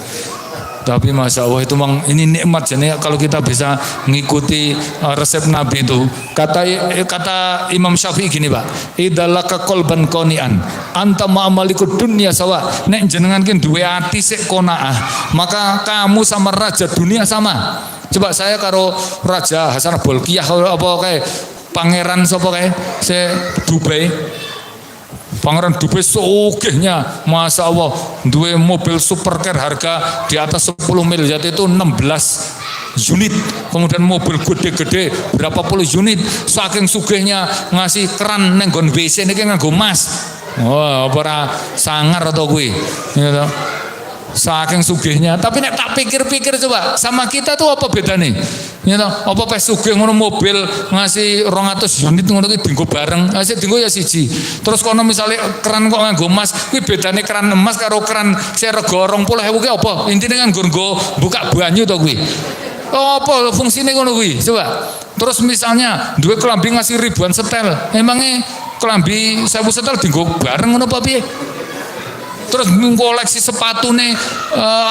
Tapi Masya Allah itu memang ini nikmat. Jadi kalau kita bisa mengikuti resep Nabi itu, kata Imam Syafi'i gini Pak, idalaka kolban konian anta ma'amalikud dunia sawa, nek jenengan kin duwe ati sik konaah, maka kamu sama raja dunia sama. Coba saya karo Raja Hasan Bolkiah apa kayak pangeran sapa kayak se Dubai. Pangeran Dubai sugihnya, Masya Allah, duwe mobil supercar harga di atas 10 miliar itu 16 unit, kemudian mobil gede-gede berapa puluh unit, saking sugihnya ngasih keran neng nggon WC niki nganggo emas. Wah, ora sangar atau kuwi. Ya, saking sugihnya. Tapi nek tak pikir-pikir coba, sama kita tuh apa bedane? Ya toh, apa pas sugih ngono mobil ngasih 200 unit ngono ki dienggo bareng. Sik dienggo ya siji. Terus kono misale keran kok nganggo emas, kuwi bedane keran emas karo keran sing rega 20.000 ki apa? Intine kan nggo buka banyu to kuwi. Oh, apa fungsine ngono kuwi? Coba. Terus misalnya duwe klambi ngasih ribuan setel. Emangnya klambi 1000 setel dienggo bareng ngono apa piye? Terus mengkoleksi sepatu nih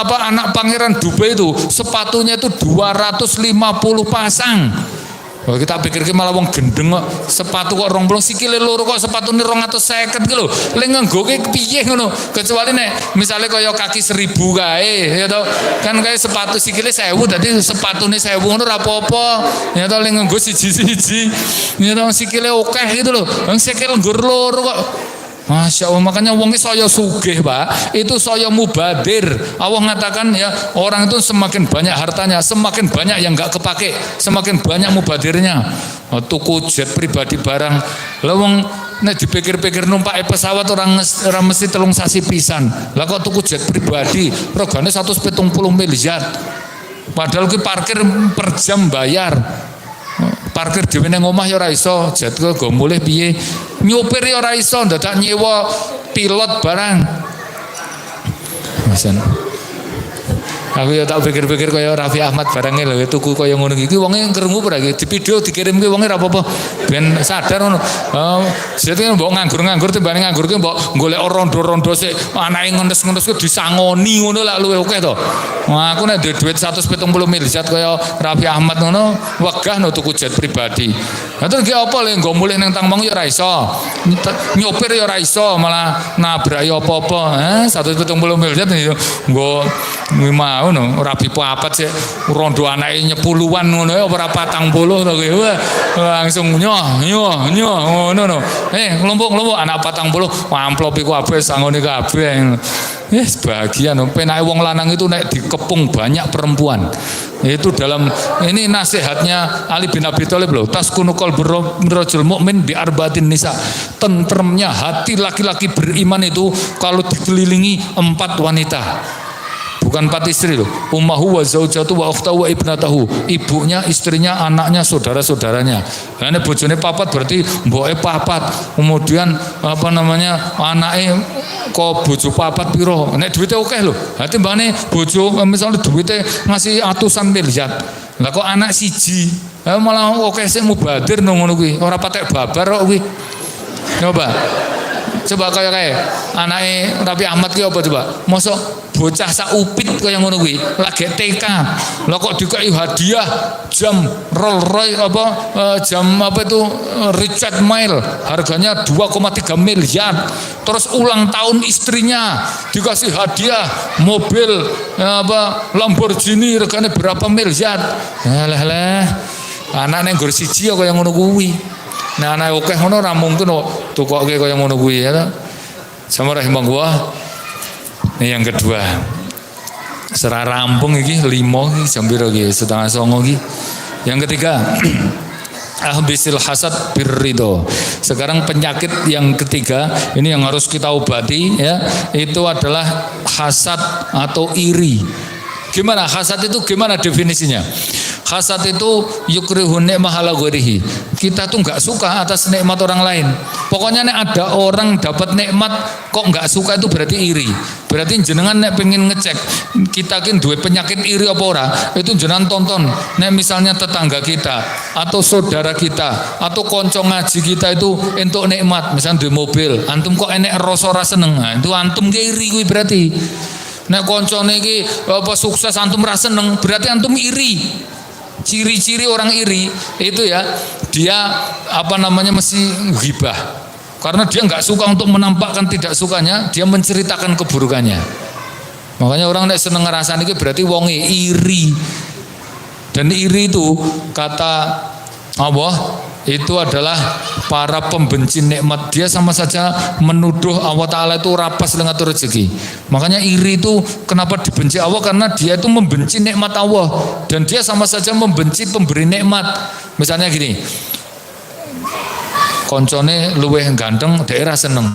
anak pangeran Dubai itu sepatunya itu 250 pasang. Oh, kita pikir malah wong gendeng kok sepatu kok 20 sikile loro kok sepatune 250 ki lho. Lek nganggo ki piye ngono? Kecuali nek misale kaya kaki 1000 kae ya to. Kan kae sepatu sikile 1000 dadi sepatune 1000 ngono ora apa-apa. Ya to lek nganggo siji-siji. Ya to sikile akeh gitu lho. Wong sikil nggur loro kok. Masya Allah, makanya wong saya sugih Pak, itu saya mubadir. Allah mengatakan ya, orang itu semakin banyak hartanya, semakin banyak yang nggak kepake, semakin banyak mubadirnya. Tuku jet pribadi barang, lah wong nek dipikir-pikir numpak pesawat orang mesti 3 sasi pisan. Lah kok tuku jet pribadi, regane 170 miliar. Padahal ki parkir per jam bayar. Parkir dhewe ning omah ya ora iso, jet kok go mulih piye? Nyopir ya ora iso, dadak nyewa pilot barang. Masen. Aku ya tak pikir-pikir kaya Raffi Ahmad barangnya lho tuku kaya ngono iki wonge krungu ora iki di video dikirimke wonge ora apa-apa ben sadar ngono. Jadi mbok nganggur-nganggur timbane nganggur ki mbok golek rondo-rondo sik anake ngenes-ngenes ku disangoni ngono lak luwih akeh to. Wah aku nek duit 170 miliar kaya Raffi Ahmad ngono wegah no tuku jet pribadi. Lah terus ki apa le nggo mulih ning Tangmong ya ora iso. Nyopir ya ora iso malah nabrak ya apa-apa. 170 miliar nggo ngono rabi papat sih rondo anake nyepuluhan ngono ya ora 40 to kowe langsung nyoh ngono no kelompok anak 40 amplop iku kabeh sangone kabeh wis bahagia no penake wong lanang itu nek dikepung banyak perempuan itu dalam ini nasihatnya Ali bin Abi Thalib loh taskunu qalbur rajul mukmin bi arbaatin nisa tentremnya hati laki-laki beriman itu kalau dikelilingi 4 wanita. Bukan 4 istri loh. Ummahu wa zaujatu wa ukhtahu wa ibnatahu. Ibunya, istrinya, anaknya, saudara-saudaranya. Karena bojone papat berarti mboke papat. Kemudian apa namanya? Anake kok bojo papat piro? Nek duwite akeh lho. Ha timbangane bojo misalnya duwite ngasih atusan miliar. Lah kok anak siji. Malah akeh sing mubadir nang ngono kuwi. Ora patek babar kok kuwi. Coba kayak anake Raffi Ahmad ki apa coba? Mosok bocah sak upit kaya ngono kuwi, lagi TK. Lah kok dikai hadiah jam Rolls Royce jam Richard Mille harganya 2,3 miliar. Terus ulang tahun istrinya dikasih hadiah mobil Lamborghini regane berapa miliar. Lah anak nang nggur siji kaya ngono kuwi. Nah anak akeh ngono ora mungkin kok tukoke kaya ngono kuwi ya. Sama rahimahullah. Ini yang kedua. Serah rampung iki 5 iki jam piro iki 8:30 iki. Yang ketiga ahbisil hasad birridho. Sekarang penyakit yang ketiga ini yang harus kita obati ya, itu adalah hasad atau iri. Gimana hasad itu, gimana definisinya? Hasad itu yukrihun ni'mah ala ghairihi. Kita tuh nggak suka atas nikmat orang lain. Pokoknya nek ada orang dapat nikmat kok nggak suka itu berarti iri. Berarti jenengan nek pengen ngecek kita kin duwe penyakit iri apa ora, itu jenengan tonton. Nek misalnya tetangga kita atau saudara kita atau konco ngaji kita itu entuk nikmat, misalnya duwe mobil, antum kok enek rasa ora seneng. Nah, itu antum iri kuwi berarti. Nek koncone iki apa sukses antum ra seneng, berarti antum iri. Ciri-ciri orang iri itu ya, dia apa namanya mesti ghibah. Karena dia nggak suka untuk menampakkan tidak sukanya, dia menceritakan keburukannya. Makanya orang nek seneng ngerasani iki berarti wonge iri. Dan iri itu kata Allah itu adalah para pembenci nikmat. Dia sama saja menuduh Allah Ta'ala itu rapas dengan rezeki. Makanya iri itu kenapa dibenci Allah, karena dia itu membenci nikmat Allah. Dan dia sama saja membenci pemberi nikmat. Misalnya gini, koncone luweh ganteng daerah seneng.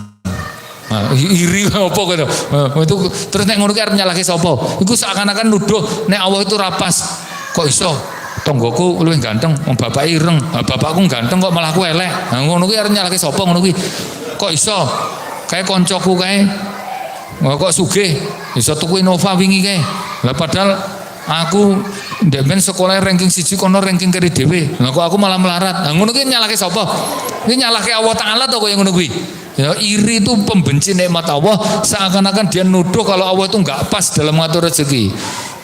Nah, iri apa gitu. Itu terus nek ngono ki arep nyalahke sapa? Iku seakan-akan nuduh nek Allah itu rapas. Kok iso? Tonggoku luwih ganteng, wong bapak ireng. Bapakku ganteng kok malah aku elek. Nah, ngono kuwi arep nyalahke sapa ngono kuwi? Kok iso? Kae koncoku kae. Kok sugih, iso tuku Innova wingi kae. Lah padahal aku ndek ben sekolah ranking 1 kono ranking keri dhewe. Lah kok aku malah melarat. Nah, ngono kuwi nyalahke sapa? Kuwi nyalahke Allah Taala to kaya ngono kuwi. Ya, iri itu pembenci nikmat Allah, seakan-akan dia nuduh kalau Allah itu enggak pas dalam mengatur rezeki.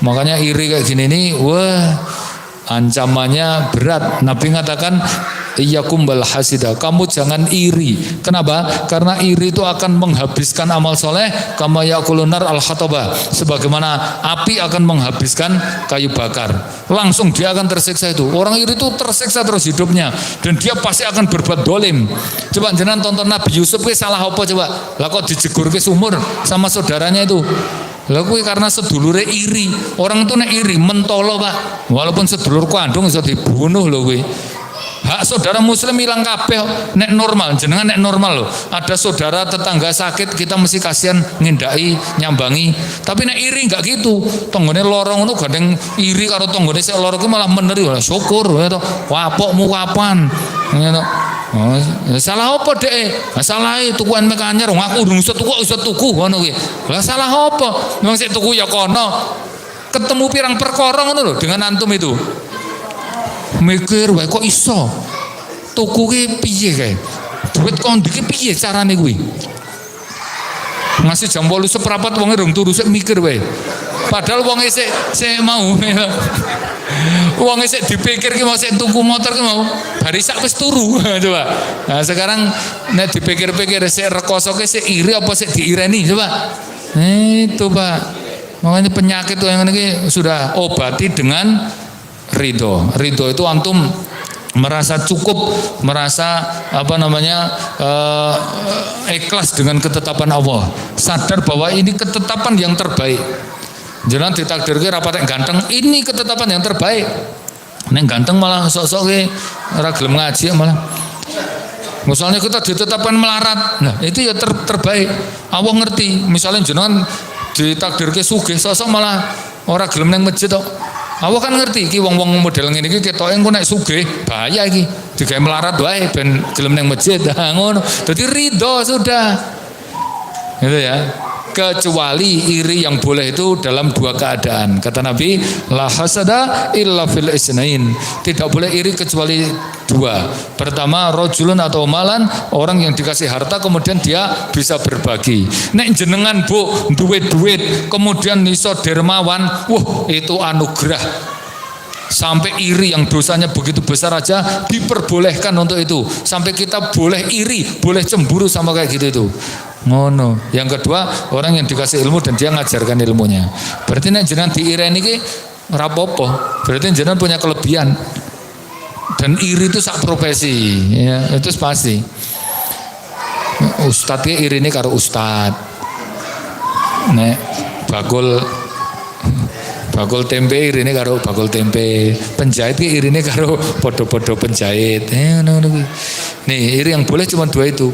Makanya iri kayak gini nih, wah ancamannya berat. Nabi mengatakan iyyakum bal hasida, kamu jangan iri. Kenapa? Karena iri itu akan menghabiskan amal soleh, kama yaqulunar al khataba, sebagaimana api akan menghabiskan kayu bakar. Langsung dia akan tersiksa itu. Orang iri itu tersiksa terus hidupnya, dan dia pasti akan berbuat dolim. Coba jenengan tonton Nabi Yusuf, salah apa coba? Lah kok dijegur ke sumur sama saudaranya itu? Lah kuwi karena sedulure iri. Orang itu nek iri mentolo, Pak. Walaupun sedulur kandung iso dibunuh lho kuwi. Hak saudara muslim hilang kabeh. Nek normal, jenengan nek normal lho. Ada saudara tetangga sakit, kita mesti kasihan ngindaki, nyambangi. Tapi nek iri enggak gitu. Tanggane lorong ngono gandeng iri karo tanggane sik loro ki malah meneri. Syukur ya to. Wapokmu kapan? Ngono. Oh, salah apa dek? Salah tuku mek anyar, aku urung iso tuku ngono kuwi. Lah salah apa? Wong sik tuku ya kono. Ketemu pirang perkara ngono lho dengan antum itu. Mikir wae kok iso. Tuku ki piye kae? Duit kondi ki piye carane kuwi? Ngasih jam 8 seprapat wong urung turu sik mikir wae. Padahal wong sik mau. Wong sik dipikir ki mau sik tuku motor ki mau bari sak wis turu coba. Nah sekarang nek dipikir-pikir sik rekoso ki sik iri apa sik diireni coba. Itu Pak. Makanya penyakit yang ini sudah obati dengan ridho. Ridho itu antum merasa cukup, merasa apa namanya ikhlas dengan ketetapan Allah. Sadar bahwa ini ketetapan yang terbaik. Jangan ditakdirke rapat ganteng, ini ketetapan yang terbaik. Neng ganteng malah sok-sok ke ora gelem ngaji malah. Misalnya kita ditetapkan melarat, nah itu ya terbaik. Allah ngerti. Misalnya jenengan ditakdirke sugih, sok-sok malah ora gelem nang masjid tok. Allah kan ngerti iki wong-wong model ngene iki ketoke engko nek sugih bahaya iki. Digawe melarat wae ben gelem nang masjid. Nah, ngono. Dadi ridho sudah. Gitu ya. Kecuali iri yang boleh itu dalam dua keadaan. Kata Nabi, la hasada illa fil isnain. Tidak boleh iri kecuali dua. Pertama, rojulun atau malan, orang yang dikasih harta kemudian dia bisa berbagi. Nek jenengan bu duit kemudian iso dermawan, wah itu anugerah. Sampai iri yang dosanya begitu besar aja diperbolehkan untuk itu. Sampai kita boleh iri, boleh cemburu sama kayak gitu itu. Ngono. Yang kedua, orang yang dikasih ilmu dan dia ngajarkan ilmunya. Berarti nek jenengan diireni iki ora apa-apa. Berarti jenengan punya kelebihan. Dan iri itu sak profesi, ya, itu pasti. Ustadz ki irine karo ustadz. Nek bakul tempe irine karo bakul tempe, penjahit ki irine karo podo-podo penjahit. Ngono kuwi. Nih, iri yang boleh cuma dua itu.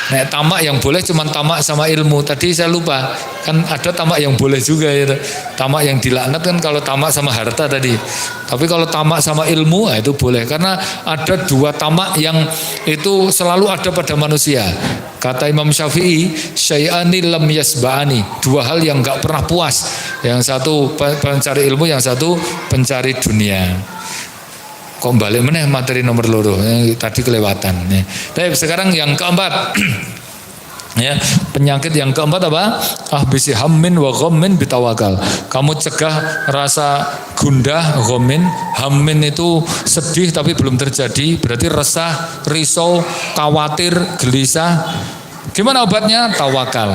Nek tamak yang boleh cuma tamak sama ilmu. Tadi saya lupa, kan ada tamak yang boleh juga ya. Tamak yang dilaknat kan kalau tamak sama harta tadi. Tapi kalau tamak sama ilmu itu boleh, karena ada dua tamak yang itu selalu ada pada manusia. Kata Imam Syafi'i, syai'ani lam yasba'ani. Dua hal yang enggak pernah puas. Yang satu pencari ilmu, yang satu pencari dunia. Kok balik meneh materi nomor loro tadi kelewatan. Tapi sekarang yang keempat, Ya, penyakit yang keempat apa? Ahbisi hammin wa ghammin bitawakal. Kamu cegah rasa gundah, ghammin. Hammin itu sedih tapi belum terjadi, berarti resah, risau, khawatir, gelisah. Gimana obatnya? Tawakal.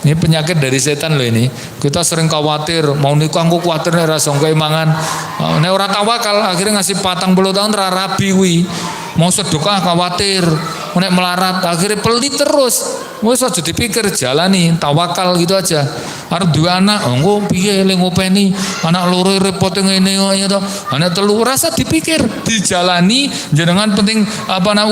Ini penyakit dari setan loh ini. Kita sering khawatir, mau nikah aku khawatir nek rasa keimangan. Nek ora tawakal akhirnya ngasih 40 tahun ra rabi kuwi. Mau sedekah khawatir, nek melarat akhirnya pelit terus. Wes aja dipikir, jalani, tawakal gitu aja. Arep duwe anak, engko piye le ngopeni, anak loro repote ngene ya to. Anak telu rasa dipikir, dijalani, jenengan penting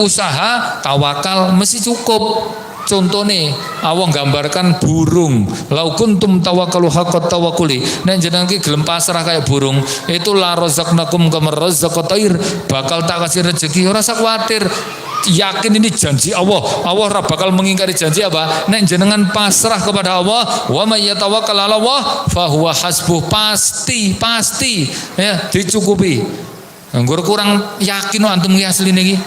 usaha, tawakal mesti cukup. Contohnya, Allah gambarkan burung. Lau kuntum tawakkalu haqqat tawakkuli. Nek jenengan ki gelem pasrah kayak burung, itu la razaqnakum kama razzaqat tayr. Bakal tak kasih rezeki, ora usah kuwatir. Yakin ini janji Allah. Allah ora bakal mengingkari janji apa? Nek jenengan pasrah kepada Allah, wa may yatawakkal 'ala Allah fa huwa hasbuh. Pasti ya dicukupi. Nggur kurang yakin antum ki asline iki.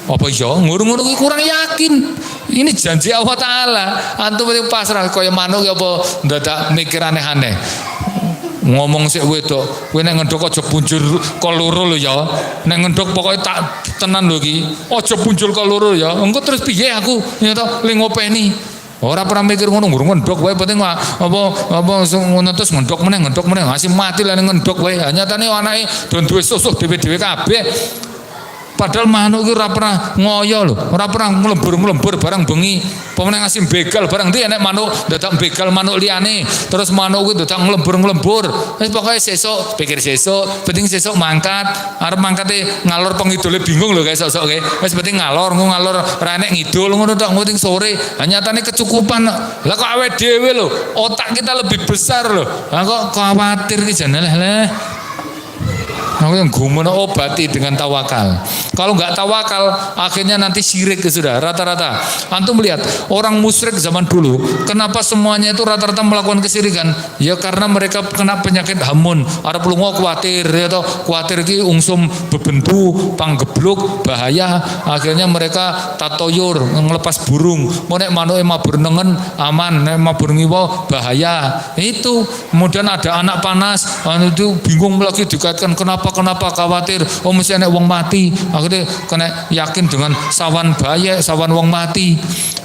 Apa iya ngurung-ngurung kurang yakin. Ini janji Allah Ta'ala. Antum penting pasrah kaya manuk apa ndadak mikir aneh-aneh. Ngomong sik wedok, kowe nek ngendhok aja punjul kok loro lho ya. Nek ngendhok pokoke tak tenan lho iki. Aja punjul kok loro ya. Engko terus piye aku ya to ling ngopeni. Ora pernah mikir ngono, ngurung ngendhok wae penting apa ngono terus ngendhok meneh ngasih mati lah ngendhok wae. Nyatane anake don duwe susuh dhewe-dhewe kabeh. Padahal manuk iki ora pernah ngoyo lho, ora pernah nglembur-nglembur barang bengi. Pemene ngasih begal barang ndi enek manuk dadak begal manuk liyane, terus manuk kuwi dadak nglembur-nglembur. Wis pokoke sesuk, pikir sesuk, penting sesuk mangkat, arep mangkate ngalor pengidule bingung lho guys sok-soke. Wis penting ngalor ra enek ngidul ngono tok penting sore. Nyatane kecukupan. Lah kok awake dhewe lho, otak kita lebih besar lho. Lah kok khawatir iki jane leh. Aku yang gumuna obati dengan tawakal. Kalau nggak tawakal, akhirnya nanti syirik sudah rata-rata. Antum melihat orang musyrik zaman dulu, kenapa semuanya itu rata-rata melakukan kesyirikan? Ya karena mereka kena penyakit hamun. Ada pelungo khawatir, ya toh khawatir ki ungsum bebentu, panggebluk, bahaya. Akhirnya mereka tatoyur ngelepas burung. Mau nek manuk mabur nengen aman, nek mabur ngiwa bahaya. Itu kemudian ada anak panas, itu bingung lagi dikaitkan kenapa khawatir, mesti enek wong mati. Akhirnya kena yakin dengan sawan bahaya, sawan wong mati.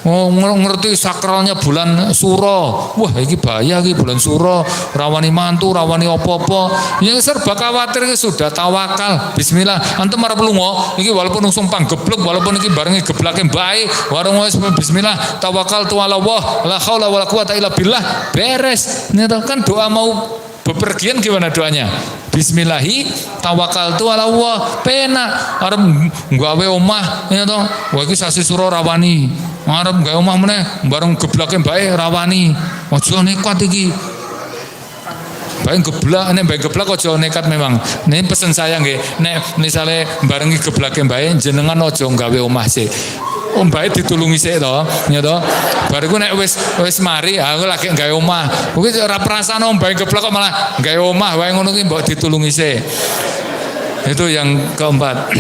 Ngerti sakralnya bulan Suro. Wah, iki bahaya iki bulan Suro, rawani mantu, rawani opo-opo. Yang serba khawatir iki sudah tawakal. Bismillah. Antum arep lunga, iki walaupun langsung panggeblek, walaupun iki barengi geblake bae, warung wis bismillah, tawakal tu ala Allah, la haula wala quwata illa billah. Beres. Ini kan doa mau bepergian gimana doanya? Bismillahi tawakkaltu ala Allah. Penak arep gawe omah ya to. Wah iki sasi suro rawani. Arep gawe omah meneh bareng geblake mbake rawani. Aja nekat iki. Bae geblak nek bae geblak aja nekat memang. Ini pesen saya nggih. Nek misale barengi geblake mbake jenengan aja gawe omah sik. Bae ditulungi sik to, ya to. Bariku nek wis mari aku lagi gawe omah. Kuwi ora perasaan bae geblek kok malah gawe omah wae ngono ki mbok ditulungi sik. Itu yang keempat.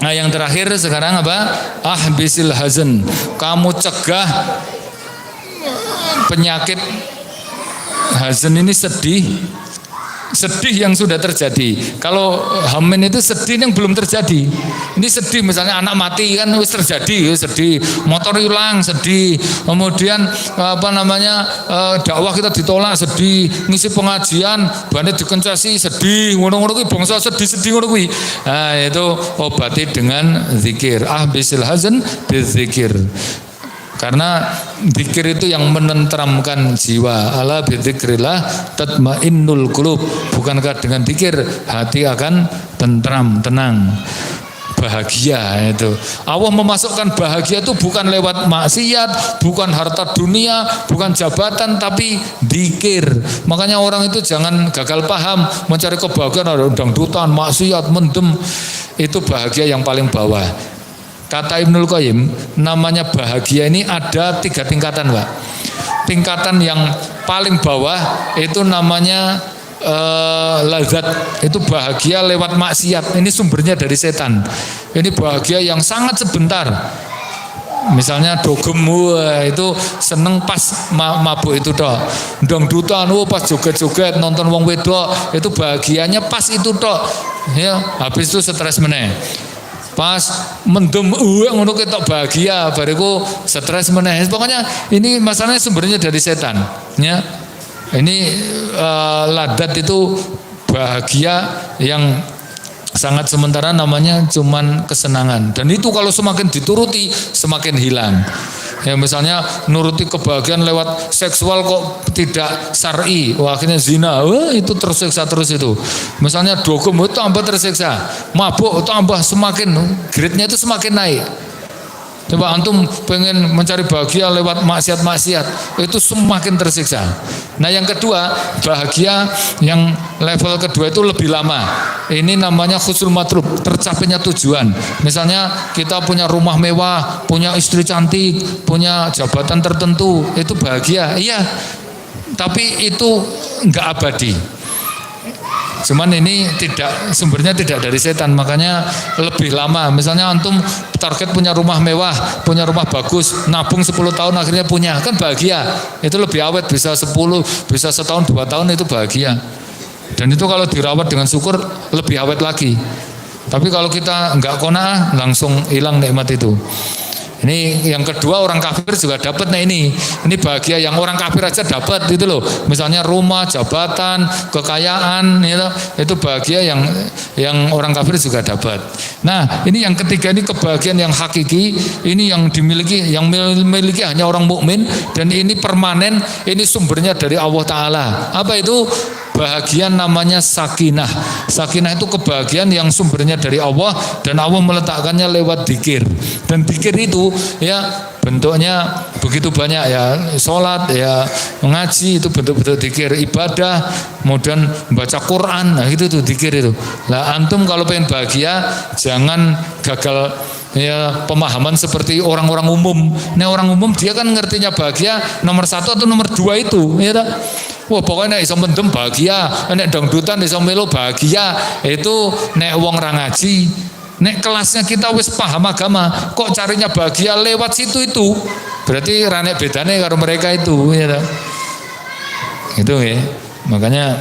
Nah, yang terakhir sekarang apa? Ahbisil hazan. Kamu cegah penyakit hazan ini sedih yang sudah terjadi. Kalau hamin itu sedih yang belum terjadi. Ini sedih misalnya anak mati kan wis terjadi, sedih. Motor hilang, sedih. Kemudian dakwah kita ditolak, sedih. Ngisi pengajian bandit dikencasi, sedih. Ngono-ngono kuwi bangsa sedih-sedih ngono kuwi. Nah, itu obati dengan zikir. Ahbisil hazan bizikir. Karena zikir itu yang menenteramkan jiwa. Ala bidzikrillah tatmainnul qulub. Bukankah dengan zikir hati akan tentram, tenang, bahagia itu. Allah memasukkan bahagia itu bukan lewat maksiat, bukan harta dunia, bukan jabatan, tapi zikir. Makanya orang itu jangan gagal paham mencari kebahagiaan ada dangdutan, maksiat, mendem. Itu bahagia yang paling bawah. Kata Ibnul Qayyim, namanya bahagia ini ada 3 tingkatan, Pak. Tingkatan yang paling bawah itu namanya lazat, itu bahagia lewat maksiat. Ini sumbernya dari setan. Ini bahagia yang sangat sebentar. Misalnya dogem itu seneng pas mabuk itu tok. Dangdutan pas joget-joget nonton wong wedok itu bahagianya pas itu tok. Ya, habis itu stres meneh. Pas mendem ngono ketok bahagia, bariku stres meneh. Pokoknya ini masalahnya sumbernya dari setan, ya. Ini ladat itu bahagia yang sangat sementara, namanya cuman kesenangan, dan itu kalau semakin dituruti semakin hilang. Ya, misalnya nuruti kebahagiaan lewat seksual kok tidak syar'i, akhirnya zina, itu tersiksa terus itu. Misalnya dogem itu tambah tersiksa, mabuk itu tambah semakin grade-nya itu semakin naik. Coba antum pengen mencari bahagia lewat maksiat-maksiat, itu semakin tersiksa. Nah yang kedua, bahagia yang level kedua itu lebih lama. Ini namanya husnul matlub, tercapainya tujuan. Misalnya kita punya rumah mewah, punya istri cantik, punya jabatan tertentu, itu bahagia. Iya, tapi itu enggak abadi. Cuman ini sumbernya tidak dari setan, makanya lebih lama. Misalnya antum target punya rumah mewah, punya rumah bagus, nabung 10 tahun akhirnya punya, kan bahagia. Itu lebih awet, bisa 10, bisa setahun 2 tahun, itu bahagia. Dan itu kalau dirawat dengan syukur lebih awet lagi. Tapi kalau kita enggak qanaah, langsung hilang nikmat itu. Ini yang kedua, orang kafir juga dapat. Nah ini bahagia yang orang kafir aja dapat itu loh. Misalnya rumah, jabatan, kekayaan, itu bahagia yang orang kafir juga dapat. Nah ini yang ketiga, ini kebahagiaan yang hakiki, ini yang memiliki hanya orang mukmin, dan ini permanen, ini sumbernya dari Allah Ta'ala. Apa itu? Bahagia namanya sakinah. Sakinah itu kebahagiaan yang sumbernya dari Allah, dan Allah meletakkannya lewat dzikir. Dan dzikir itu ya bentuknya begitu banyak, ya sholat, ya mengaji, itu bentuk-bentuk dzikir, ibadah, kemudian baca Quran, nah itu tuh dzikir itu. Lah antum kalau pengen bahagia jangan gagal ya pemahaman seperti orang-orang umum. Nah orang umum dia kan ngertinya bahagia nomor 1 atau nomor 2 itu, ya tak? Wah pokoknya iso mendem bahagia, nek dangdutan iso melu bahagia, itu nek wong ra ngaji. Nek kelasnya kita wis paham agama, kok carinya bahagia lewat situ itu, berarti ra nek bedane karo mereka itu, ya tak? Itu ya. Makanya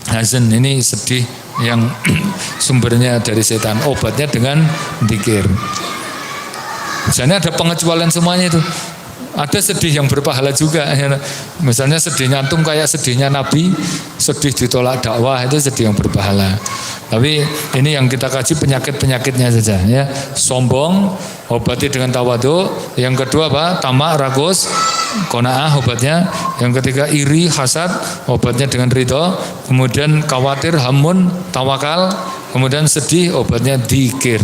hazan ini sedih yang sumbernya dari setan, obatnya dengan dzikir. Misalnya ada pengecualian semuanya itu. Ada sedih yang berpahala juga. Misalnya sedihnya antum kayak sedihnya Nabi, sedih ditolak dakwah, itu sedih yang berpahala. Tapi ini yang kita kaji penyakit-penyakitnya saja, ya. Sombong, obati dengan tawadhu. Yang kedua apa? Tamak, ragus, qanaah, obatnya. Yang ketiga iri, hasad, obatnya dengan ridho. Kemudian khawatir, hamun, tawakal. Kemudian sedih, obatnya dzikir.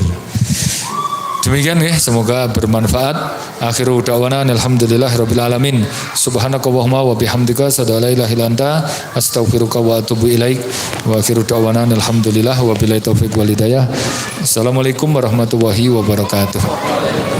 Demikian ya, semoga bermanfaat. Akhiru da'wana alhamdulillahirabbil alamin. Subhanakallahumma wa bihamdika asyhadu an la ilaha illa anta astaghfiruka wa atubu ilaik. Wa akhiru da'wana alhamdulillah wa billahi taufiq wal hidayah. Assalamualaikum warahmatullahi wabarakatuh.